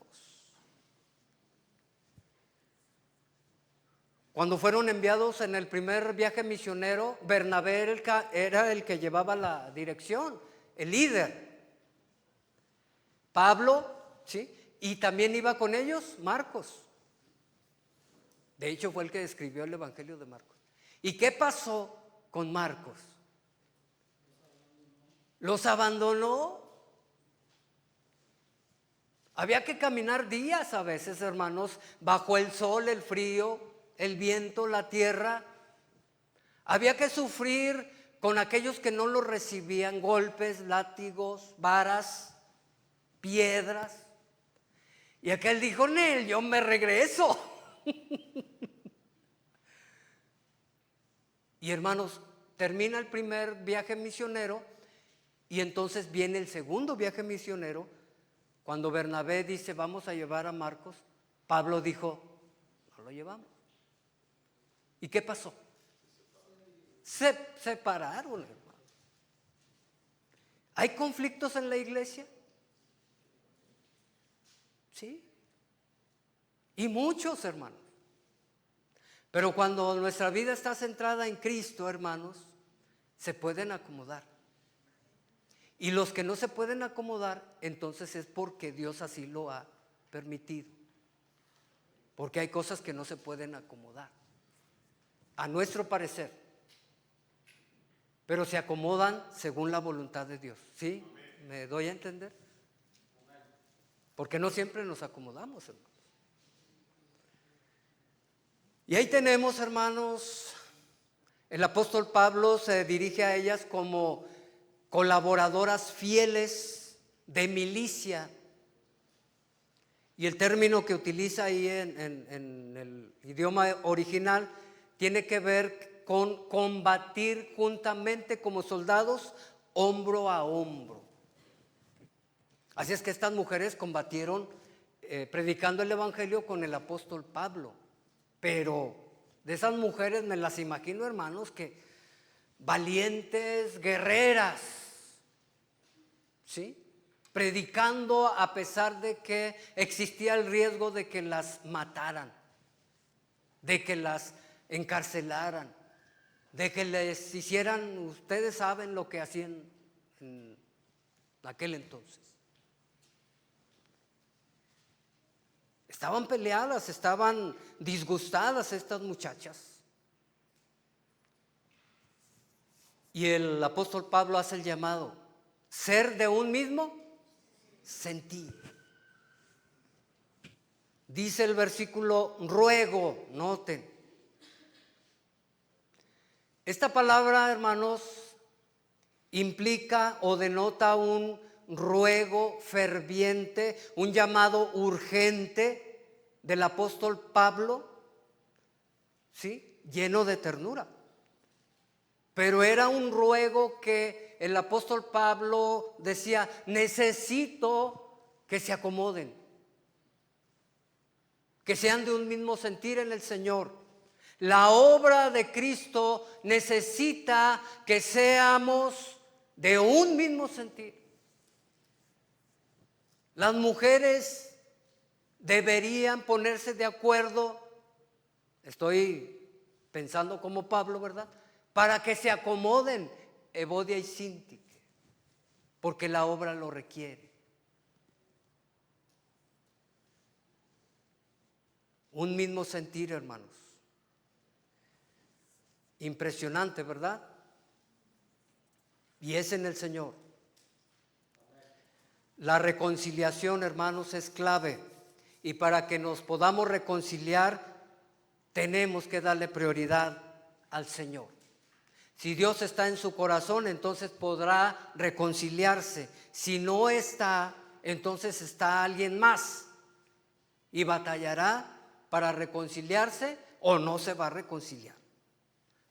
Cuando fueron enviados en el primer viaje misionero, Bernabé era el que llevaba la dirección, el líder. Pablo, ¿sí? Y también iba con ellos Marcos. De hecho, fue el que escribió el Evangelio de Marcos. ¿Y qué pasó con Marcos? Los abandonó. Había que caminar días a veces, hermanos, bajo el sol, el frío, el viento, la tierra. Había que sufrir con aquellos que no lo recibían, golpes, látigos, varas, piedras. Y aquel dijo, Nel, yo me regreso. Y hermanos, termina el primer viaje misionero y entonces viene el segundo viaje misionero. Cuando Bernabé dice, vamos a llevar a Marcos, Pablo dijo, no lo llevamos. ¿Y qué pasó? Se separaron, hermano. ¿Hay conflictos en la iglesia? Sí. Y muchos, hermanos. Pero cuando nuestra vida está centrada en Cristo, hermanos, se pueden acomodar. Y los que no se pueden acomodar, entonces es porque Dios así lo ha permitido. Porque hay cosas que no se pueden acomodar, a nuestro parecer. Pero se acomodan según la voluntad de Dios. ¿Sí? ¿Me doy a entender? Porque no siempre nos acomodamos, hermanos. Y ahí tenemos, hermanos, el apóstol Pablo se dirige a ellas como colaboradoras fieles de milicia. Y el término que utiliza ahí en el idioma original tiene que ver con combatir juntamente como soldados, hombro a hombro. Así es que estas mujeres combatieron predicando el evangelio con el apóstol Pablo. Pero de esas mujeres me las imagino, hermanos, que valientes, guerreras, ¿sí? Predicando a pesar de que existía el riesgo de que las mataran, de que las encarcelaran, de que les hicieran, ustedes saben lo que hacían en aquel entonces. Estaban peleadas, estaban disgustadas estas muchachas. Y el apóstol Pablo hace el llamado: ser de un mismo sentir. Dice el versículo ruego, noten. Esta palabra, hermanos, implica o denota un ruego ferviente, un llamado urgente del apóstol Pablo, ¿sí? Lleno de ternura. Pero era un ruego que el apóstol Pablo decía: necesito que se acomoden, que sean de un mismo sentir en el Señor. La obra de Cristo necesita que seamos de un mismo sentir. Las mujeres deberían ponerse de acuerdo, estoy pensando como Pablo, ¿verdad?, para que se acomoden, Evodia y Síntique, porque la obra lo requiere. Un mismo sentir, hermanos. Impresionante, ¿verdad? Y es en el Señor. La reconciliación, hermanos, es clave. Y para que nos podamos reconciliar, tenemos que darle prioridad al Señor. Si Dios está en su corazón, entonces podrá reconciliarse. Si no está, entonces está alguien más y batallará para reconciliarse o no se va a reconciliar.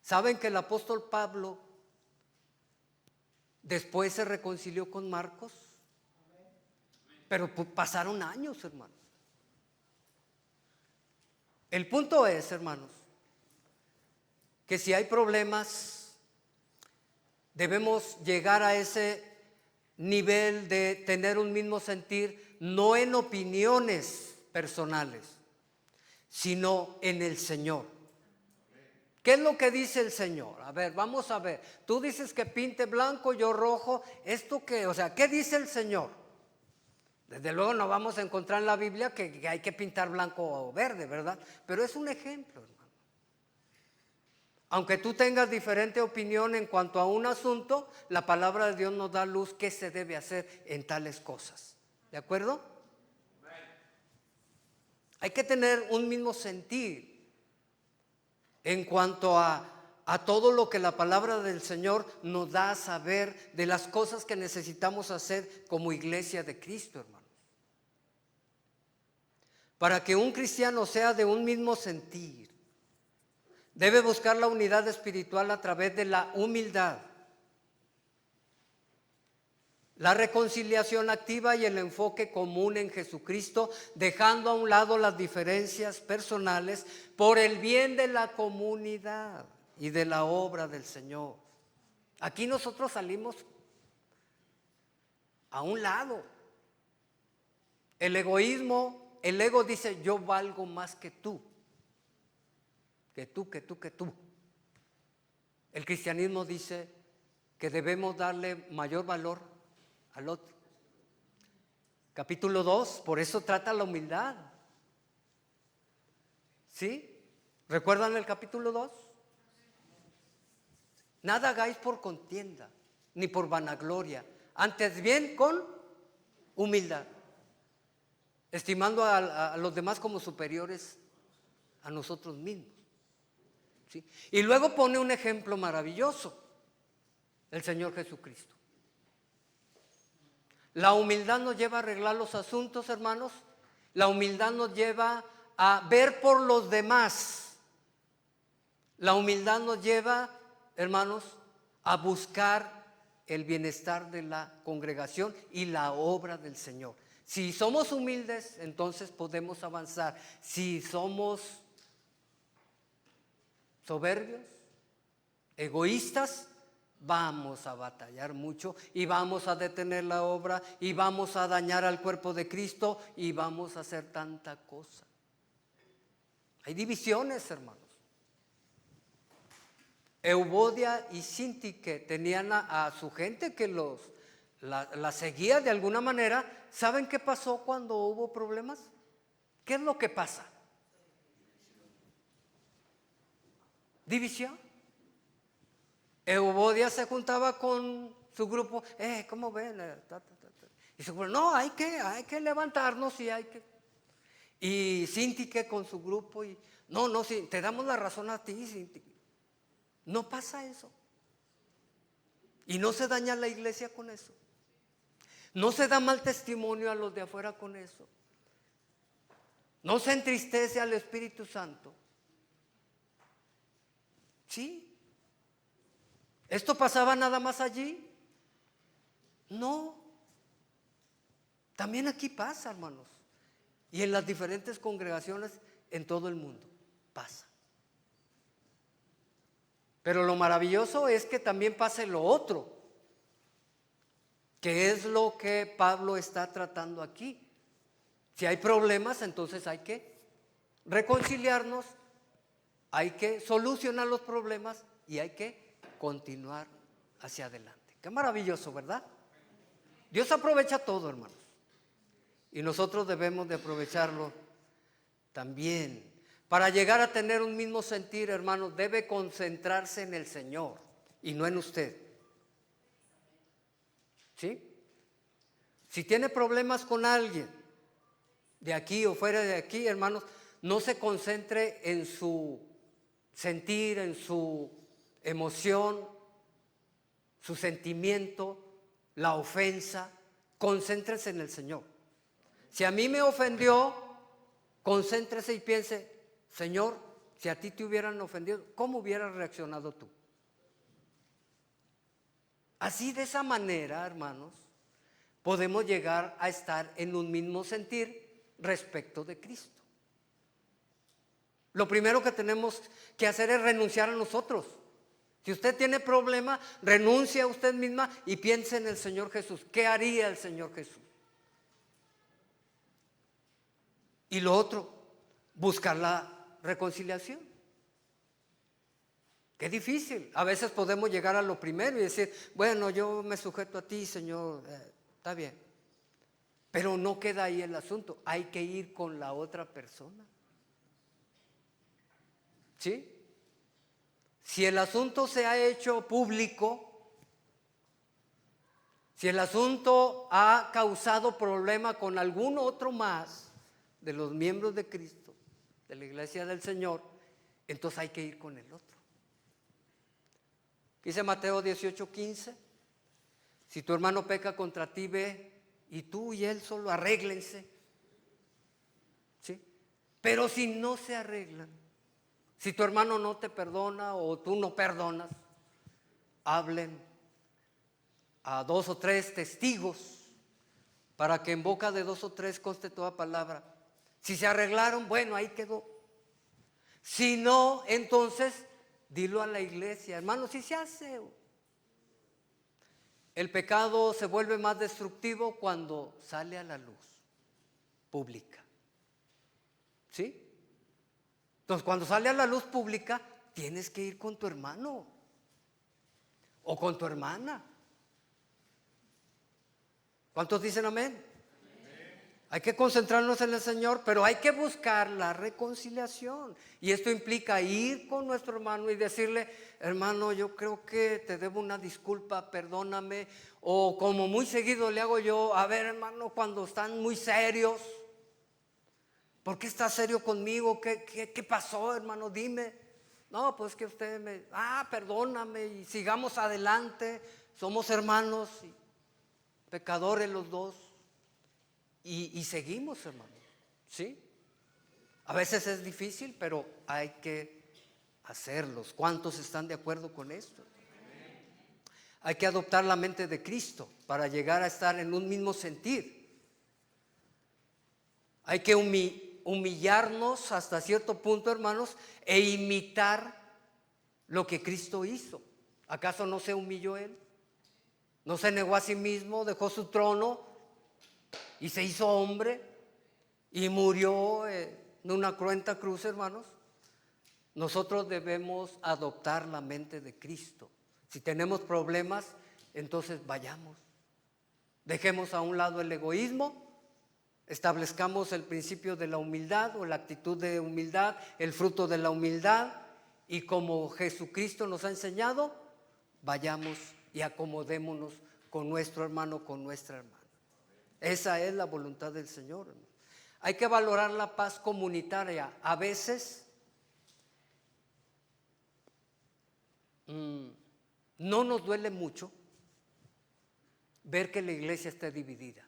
¿Saben que el apóstol Pablo después se reconcilió con Marcos? Pero pasaron años, hermanos. El punto es, hermanos, que si hay problemas, debemos llegar a ese nivel de tener un mismo sentir, no en opiniones personales, sino en el Señor. ¿Qué es lo que dice el Señor? A ver, vamos a ver. Tú dices que pinte blanco, yo rojo. ¿Esto qué? O sea, ¿qué dice el Señor? Desde luego no vamos a encontrar en la Biblia que hay que pintar blanco o verde, ¿verdad? Pero es un ejemplo, hermano. Aunque tú tengas diferente opinión en cuanto a un asunto, la palabra de Dios nos da luz qué se debe hacer en tales cosas. ¿De acuerdo? Hay que tener un mismo sentir en cuanto a todo lo que la palabra del Señor nos da a saber de las cosas que necesitamos hacer como iglesia de Cristo, hermano. Para que un cristiano sea de un mismo sentir, debe buscar la unidad espiritual a través de la humildad, la reconciliación activa y el enfoque común en Jesucristo, dejando a un lado las diferencias personales por el bien de la comunidad y de la obra del Señor. Aquí nosotros salimos a un lado. El egoísmo, el ego dice: yo valgo más que tú. Que tú. El cristianismo dice que debemos darle mayor valor al otro. Capítulo 2, por eso trata la humildad. ¿Sí? ¿Recuerdan el capítulo 2? Nada hagáis por contienda, ni por vanagloria, antes bien con humildad, estimando a los demás como superiores a nosotros mismos. ¿Sí? Y luego pone un ejemplo maravilloso, el Señor Jesucristo. La humildad nos lleva a arreglar los asuntos, hermanos. La humildad nos lleva a ver por los demás. La humildad nos lleva, hermanos, a buscar el bienestar de la congregación y la obra del Señor. Si somos humildes, entonces podemos avanzar. Si somos soberbios, egoístas, vamos a batallar mucho y vamos a detener la obra y vamos a dañar al cuerpo de Cristo y vamos a hacer tanta cosa. Hay divisiones, hermanos. Euodia y Síntique tenían a su gente que la seguía de alguna manera. ¿Saben qué pasó cuando hubo problemas? ¿Qué es lo que pasa? División. Euodia se juntaba con su grupo, ¿cómo ven? Y se dijo, no, hay que levantarnos y hay que. Y Síntique con su grupo, y no, sí, te damos la razón a ti, Síntique. No pasa eso. Y no se daña la iglesia con eso. No se da mal testimonio a los de afuera con eso. No se entristece al Espíritu Santo. ¿Sí? ¿Esto pasaba nada más allí? No. También aquí pasa, hermanos. Y en las diferentes congregaciones en todo el mundo pasa. Pero lo maravilloso es que también pase lo otro, que es lo que Pablo está tratando aquí. Si hay problemas, entonces hay que reconciliarnos, hay que solucionar los problemas y hay que continuar hacia adelante. Qué maravilloso, ¿verdad? Dios aprovecha todo, hermanos, y nosotros debemos de aprovecharlo también. Para llegar a tener un mismo sentir, hermanos, debe concentrarse en el Señor y no en usted. ¿Sí? Si tiene problemas con alguien, de aquí o fuera de aquí, hermanos, no se concentre en su sentir, en su emoción, su sentimiento, la ofensa. Concéntrese en el Señor. Si a mí me ofendió, concéntrese y piense, Señor, si a ti te hubieran ofendido, ¿cómo hubieras reaccionado tú? Así, de esa manera, hermanos, podemos llegar a estar en un mismo sentir respecto de Cristo. Lo primero que tenemos que hacer es renunciar a nosotros. Si usted tiene problema, renuncie a usted misma y piense en el Señor Jesús. ¿Qué haría el Señor Jesús? Y lo otro, buscar la reconciliación. Qué difícil. A veces podemos llegar a lo primero y decir, bueno, yo me sujeto a ti, Señor, está bien. Pero no queda ahí el asunto. Hay que ir con la otra persona. ¿Sí? Si el asunto se ha hecho público, si el asunto ha causado problema con algún otro más de los miembros de Cristo, de la iglesia del Señor, entonces hay que ir con el otro. Dice Mateo 18:15, si tu hermano peca contra ti, ve y tú y él solo arréglense. ¿Sí? Pero si no se arreglan, si tu hermano no te perdona o tú no perdonas, hablen a 2 o 3 testigos para que en boca de 2 o 3 conste toda palabra. Si se arreglaron, bueno, ahí quedó. Si no, entonces dilo a la iglesia. Hermano, si se hace. El pecado se vuelve más destructivo cuando sale a la luz pública. ¿Sí? Entonces, cuando sale a la luz pública, tienes que ir con tu hermano o con tu hermana. ¿Cuántos dicen amén? Hay que concentrarnos en el Señor, pero hay que buscar la reconciliación. Y esto implica ir con nuestro hermano y decirle, hermano, yo creo que te debo una disculpa, perdóname. O como muy seguido le hago yo, a ver, hermano, cuando están muy serios, ¿por qué estás serio conmigo? ¿Qué pasó, hermano? Dime. No, pues que usted perdóname y sigamos adelante. Somos hermanos, y pecadores los dos. Y seguimos, hermano. ¿Sí? A veces es difícil, pero hay que hacerlos. ¿Cuántos están de acuerdo con esto? Hay que adoptar la mente de Cristo para llegar a estar en un mismo sentir. Hay que humillarnos hasta cierto punto, hermanos, e imitar lo que Cristo hizo. ¿Acaso no se humilló Él? ¿No se negó a sí mismo, dejó su trono y se hizo hombre y murió en una cruenta cruz, hermanos? Nosotros debemos adoptar la mente de Cristo. Si tenemos problemas, entonces vayamos. Dejemos a un lado el egoísmo, establezcamos el principio de la humildad o la actitud de humildad, el fruto de la humildad, y como Jesucristo nos ha enseñado, vayamos y acomodémonos con nuestro hermano, con nuestra hermana. Esa es la voluntad del Señor, hermano. Hay que valorar la paz comunitaria. A veces no nos duele mucho ver que la iglesia esté dividida.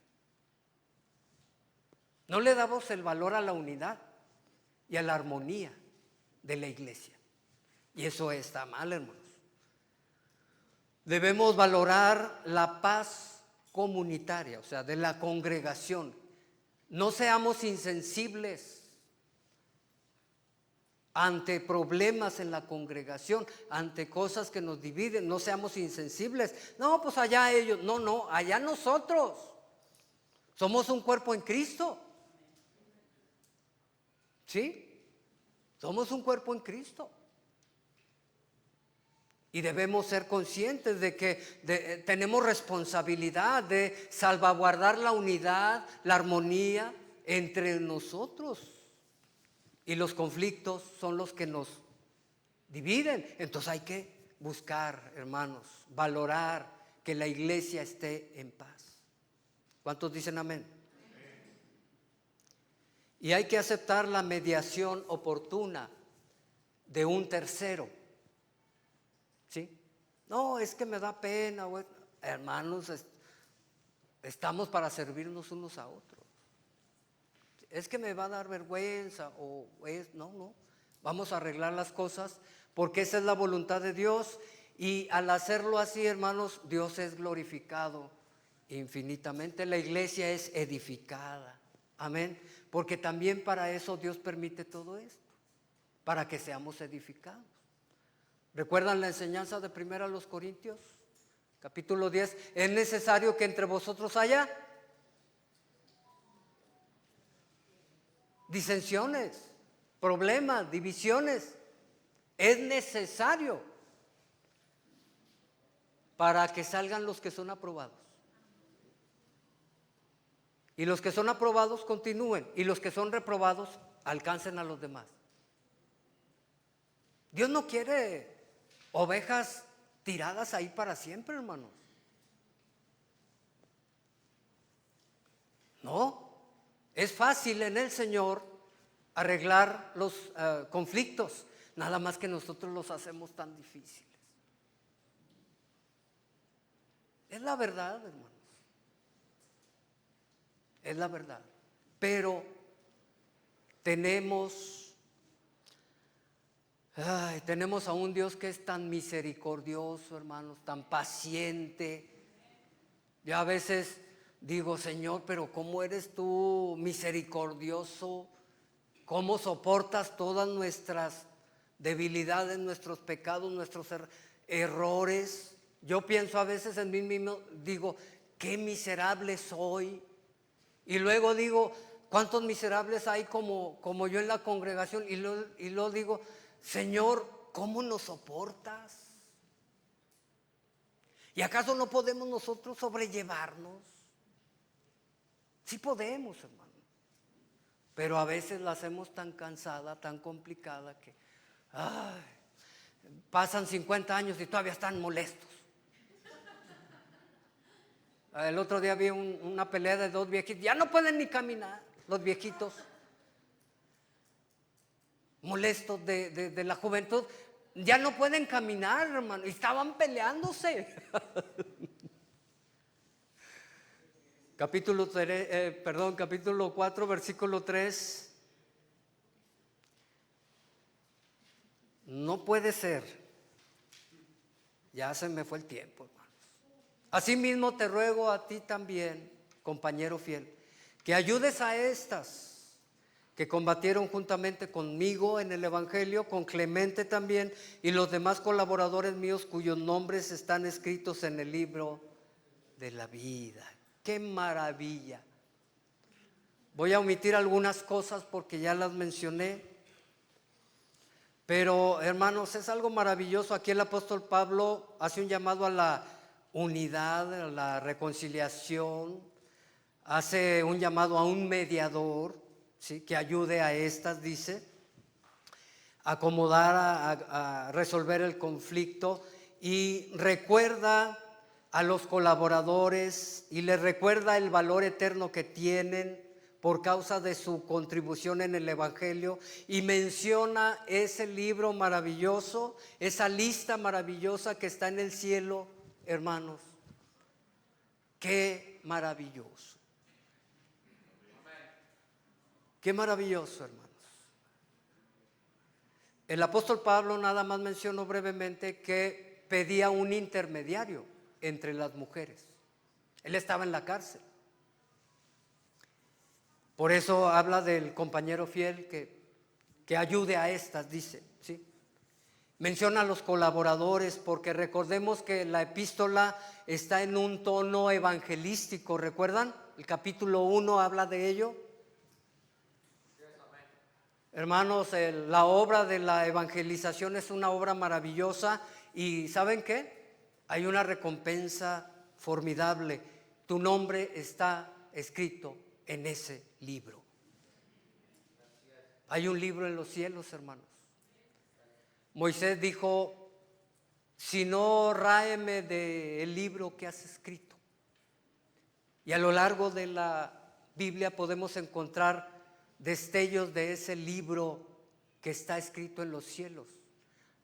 No le damos el valor a la unidad y a la armonía de la iglesia. Y eso está mal, hermanos. Debemos valorar la paz comunitaria, o sea, de la congregación. No seamos insensibles ante problemas en la congregación, ante cosas que nos dividen. No seamos insensibles. No, pues allá ellos. No, allá nosotros. Somos un cuerpo en Cristo. ¿Sí? Somos un cuerpo en Cristo. Y debemos ser conscientes de que tenemos responsabilidad de salvaguardar la unidad, la armonía entre nosotros. Y los conflictos son los que nos dividen. Entonces hay que buscar, hermanos, valorar que la iglesia esté en paz. ¿Cuántos dicen amén? Y hay que aceptar la mediación oportuna de un tercero. ¿Sí? No, es que me da pena, güey. Hermanos, estamos para servirnos unos a otros. Es que me va a dar vergüenza no. Vamos a arreglar las cosas porque esa es la voluntad de Dios, y al hacerlo así, hermanos, Dios es glorificado infinitamente. La iglesia es edificada. Amén. Porque también para eso Dios permite todo esto, para que seamos edificados. ¿Recuerdan la enseñanza de 1 Corintios? Capítulo 10. Es necesario que entre vosotros haya disensiones, problemas, divisiones. Es necesario para que salgan los que son aprobados. Y los que son aprobados continúen, y los que son reprobados alcancen a los demás. Dios no quiere ovejas tiradas ahí para siempre, hermanos. No, es fácil en el Señor arreglar los conflictos, nada más que nosotros los hacemos tan difíciles. Es la verdad, hermanos. Es la verdad. Pero tenemos a un Dios que es tan misericordioso, hermanos, tan paciente. Yo a veces digo, Señor, pero ¿cómo eres tú misericordioso? ¿Cómo soportas todas nuestras debilidades, nuestros pecados, nuestros errores? Yo pienso a veces en mí mismo, digo, qué miserable soy. Y luego digo, ¿cuántos miserables hay como yo en la congregación? Y luego digo, Señor, ¿cómo nos soportas? ¿Y acaso no podemos nosotros sobrellevarnos? Sí podemos, hermano. Pero a veces la hacemos tan cansada, tan complicada que pasan 50 años y todavía están molestos. El otro día vi una pelea de dos viejitos, ya no pueden ni caminar los viejitos, molestos de la juventud, ya no pueden caminar, hermano, y estaban peleándose. Capítulo 4, versículo 3. No puede ser. Ya se me fue el tiempo, hermanos. Asimismo te ruego a ti también, compañero fiel, que ayudes a estas que combatieron juntamente conmigo en el Evangelio, con Clemente también, y los demás colaboradores míos cuyos nombres están escritos en el libro de la vida. ¡Qué maravilla! Voy a omitir algunas cosas porque ya las mencioné, pero hermanos, es algo maravilloso. Aquí el apóstol Pablo hace un llamado a la unidad, a la reconciliación, hace un llamado a un mediador, ¿sí?, que ayude a estas, dice, a acomodar, a resolver el conflicto, y recuerda a los colaboradores y les recuerda el valor eterno que tienen por causa de su contribución en el Evangelio, y menciona ese libro maravilloso, esa lista maravillosa que está en el cielo, hermanos. Qué maravilloso. Qué maravilloso, hermanos. El apóstol Pablo nada más mencionó brevemente que pedía un intermediario entre las mujeres. Él estaba en la cárcel. Por eso habla del compañero fiel que ayude a estas, dice, ¿sí? Menciona a los colaboradores, porque recordemos que la epístola está en un tono evangelístico, ¿recuerdan? El capítulo 1 habla de ello. Hermanos, la obra de la evangelización es una obra maravillosa, y ¿saben qué? Hay una recompensa formidable. Tu nombre está escrito en ese libro. Hay un libro en los cielos, hermanos. Moisés dijo: si no, ráeme del libro que has escrito. Y a lo largo de la Biblia podemos encontrar destellos de ese libro que está escrito en los cielos.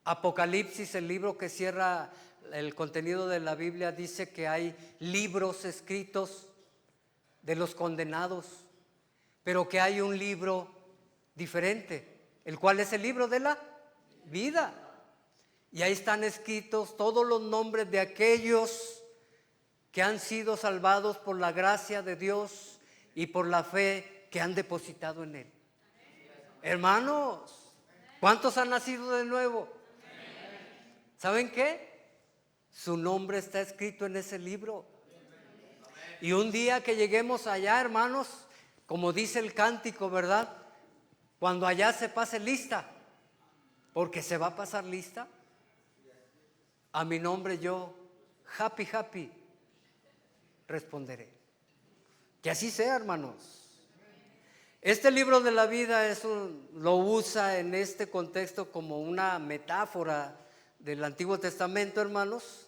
Apocalipsis, el libro que cierra el contenido de la Biblia, dice que hay libros escritos de los condenados, pero que hay un libro diferente, el cual es el libro de la vida. Y ahí están escritos todos los nombres de aquellos que han sido salvados por la gracia de Dios y por la fe que han depositado en Él. Hermanos, ¿cuántos han nacido de nuevo? ¿Saben qué? Su nombre está escrito en ese libro. Y un día que lleguemos allá, hermanos, como dice el cántico, ¿verdad? Cuando allá se pase lista, porque se va a pasar lista, a mi nombre yo, happy, happy, responderé. Que así sea, hermanos. Este libro de la vida lo usa en este contexto como una metáfora del Antiguo Testamento, hermanos,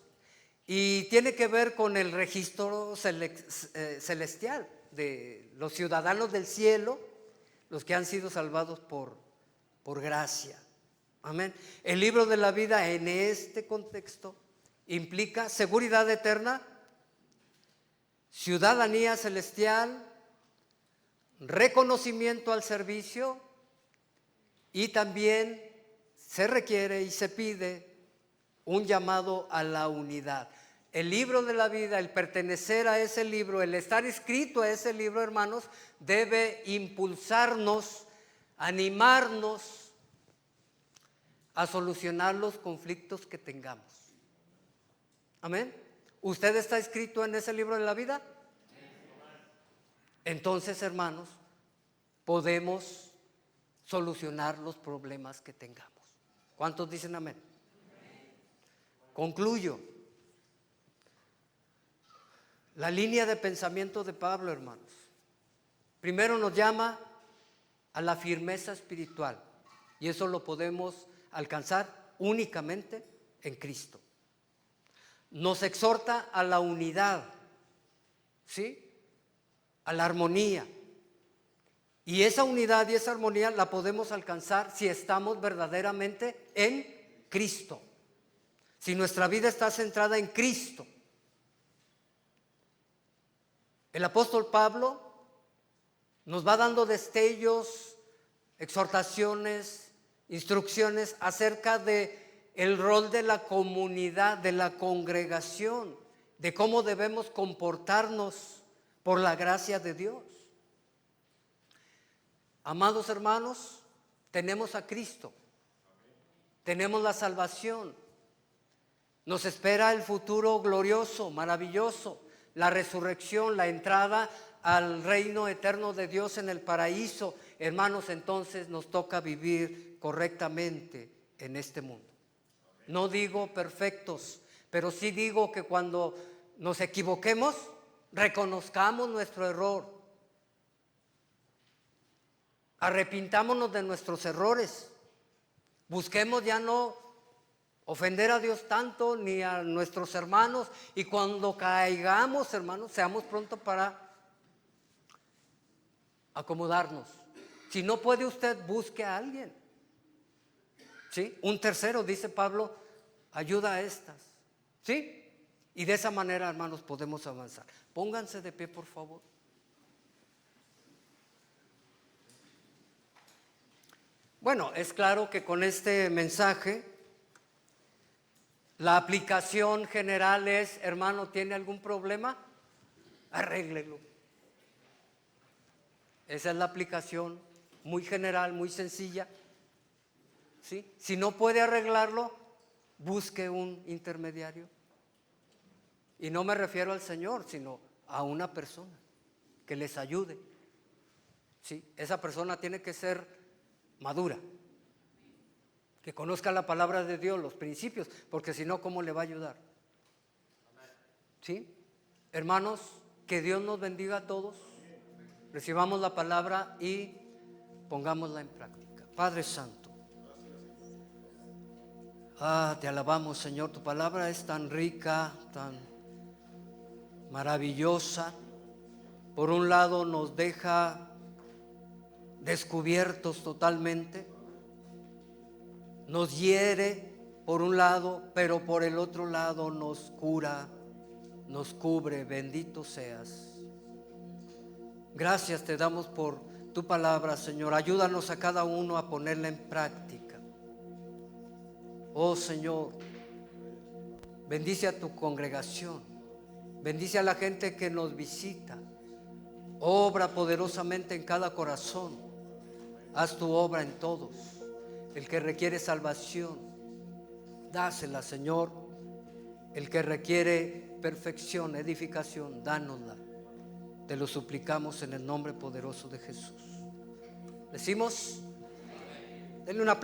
y tiene que ver con el registro celestial de los ciudadanos del cielo, los que han sido salvados por gracia. Amén. El libro de la vida en este contexto implica seguridad eterna, ciudadanía celestial, reconocimiento al servicio, y también se requiere y se pide un llamado a la unidad. El libro de la vida, el pertenecer a ese libro, el estar inscrito a ese libro, hermanos, debe impulsarnos, animarnos a solucionar los conflictos que tengamos. Amén. ¿Usted está inscrito en ese libro de la vida? Entonces, hermanos, podemos solucionar los problemas que tengamos. ¿Cuántos dicen amén? Concluyo. La línea de pensamiento de Pablo, hermanos. Primero nos llama a la firmeza espiritual, y eso lo podemos alcanzar únicamente en Cristo. Nos exhorta a la unidad, ¿sí?, a la armonía. Y esa unidad y esa armonía la podemos alcanzar si estamos verdaderamente en Cristo. Si nuestra vida está centrada en Cristo. El apóstol Pablo nos va dando destellos, exhortaciones, instrucciones acerca de el rol de la comunidad, de la congregación, de cómo debemos comportarnos por la gracia de Dios. Amados hermanos, tenemos a Cristo, tenemos la salvación, nos espera el futuro glorioso, maravilloso, la resurrección, la entrada al reino eterno de Dios en el paraíso. Hermanos, entonces nos toca vivir correctamente en este mundo. No digo perfectos, pero sí digo que cuando nos equivoquemos, reconozcamos nuestro error. Arrepintámonos de nuestros errores. Busquemos ya no ofender a Dios tanto ni a nuestros hermanos. Y cuando caigamos, hermanos, seamos pronto para acomodarnos. Si no puede usted, busque a alguien. ¿Sí? Un tercero, dice Pablo, ayuda a estas. ¿Sí? Y de esa manera, hermanos, podemos avanzar. Pónganse de pie, por favor. Bueno, es claro que con este mensaje la aplicación general es, hermano, ¿tiene algún problema? Arréglelo. Esa es la aplicación muy general, muy sencilla. ¿Sí? Si no puede arreglarlo, busque un intermediario. Y no me refiero al Señor, sino a una persona que les ayude. ¿Sí? Esa persona tiene que ser madura, que conozca la palabra de Dios, los principios, porque si no, ¿cómo le va a ayudar? ¿Sí? Hermanos, que Dios nos bendiga a todos, recibamos la palabra y pongámosla en práctica. Padre Santo, te alabamos, Señor, tu palabra es tan rica, tan maravillosa. Por un lado nos deja descubiertos totalmente, nos hiere por un lado, pero por el otro lado nos cura, nos cubre. Bendito seas. Gracias te damos por tu palabra, Señor. Ayúdanos a cada uno a ponerla en práctica. Oh Señor, bendice a tu congregación, bendice a la gente que nos visita. Obra poderosamente en cada corazón. Haz tu obra en todos. El que requiere salvación, dásela, Señor. El que requiere perfección, edificación, dánosla. Te lo suplicamos en el nombre poderoso de Jesús. Decimos, denle una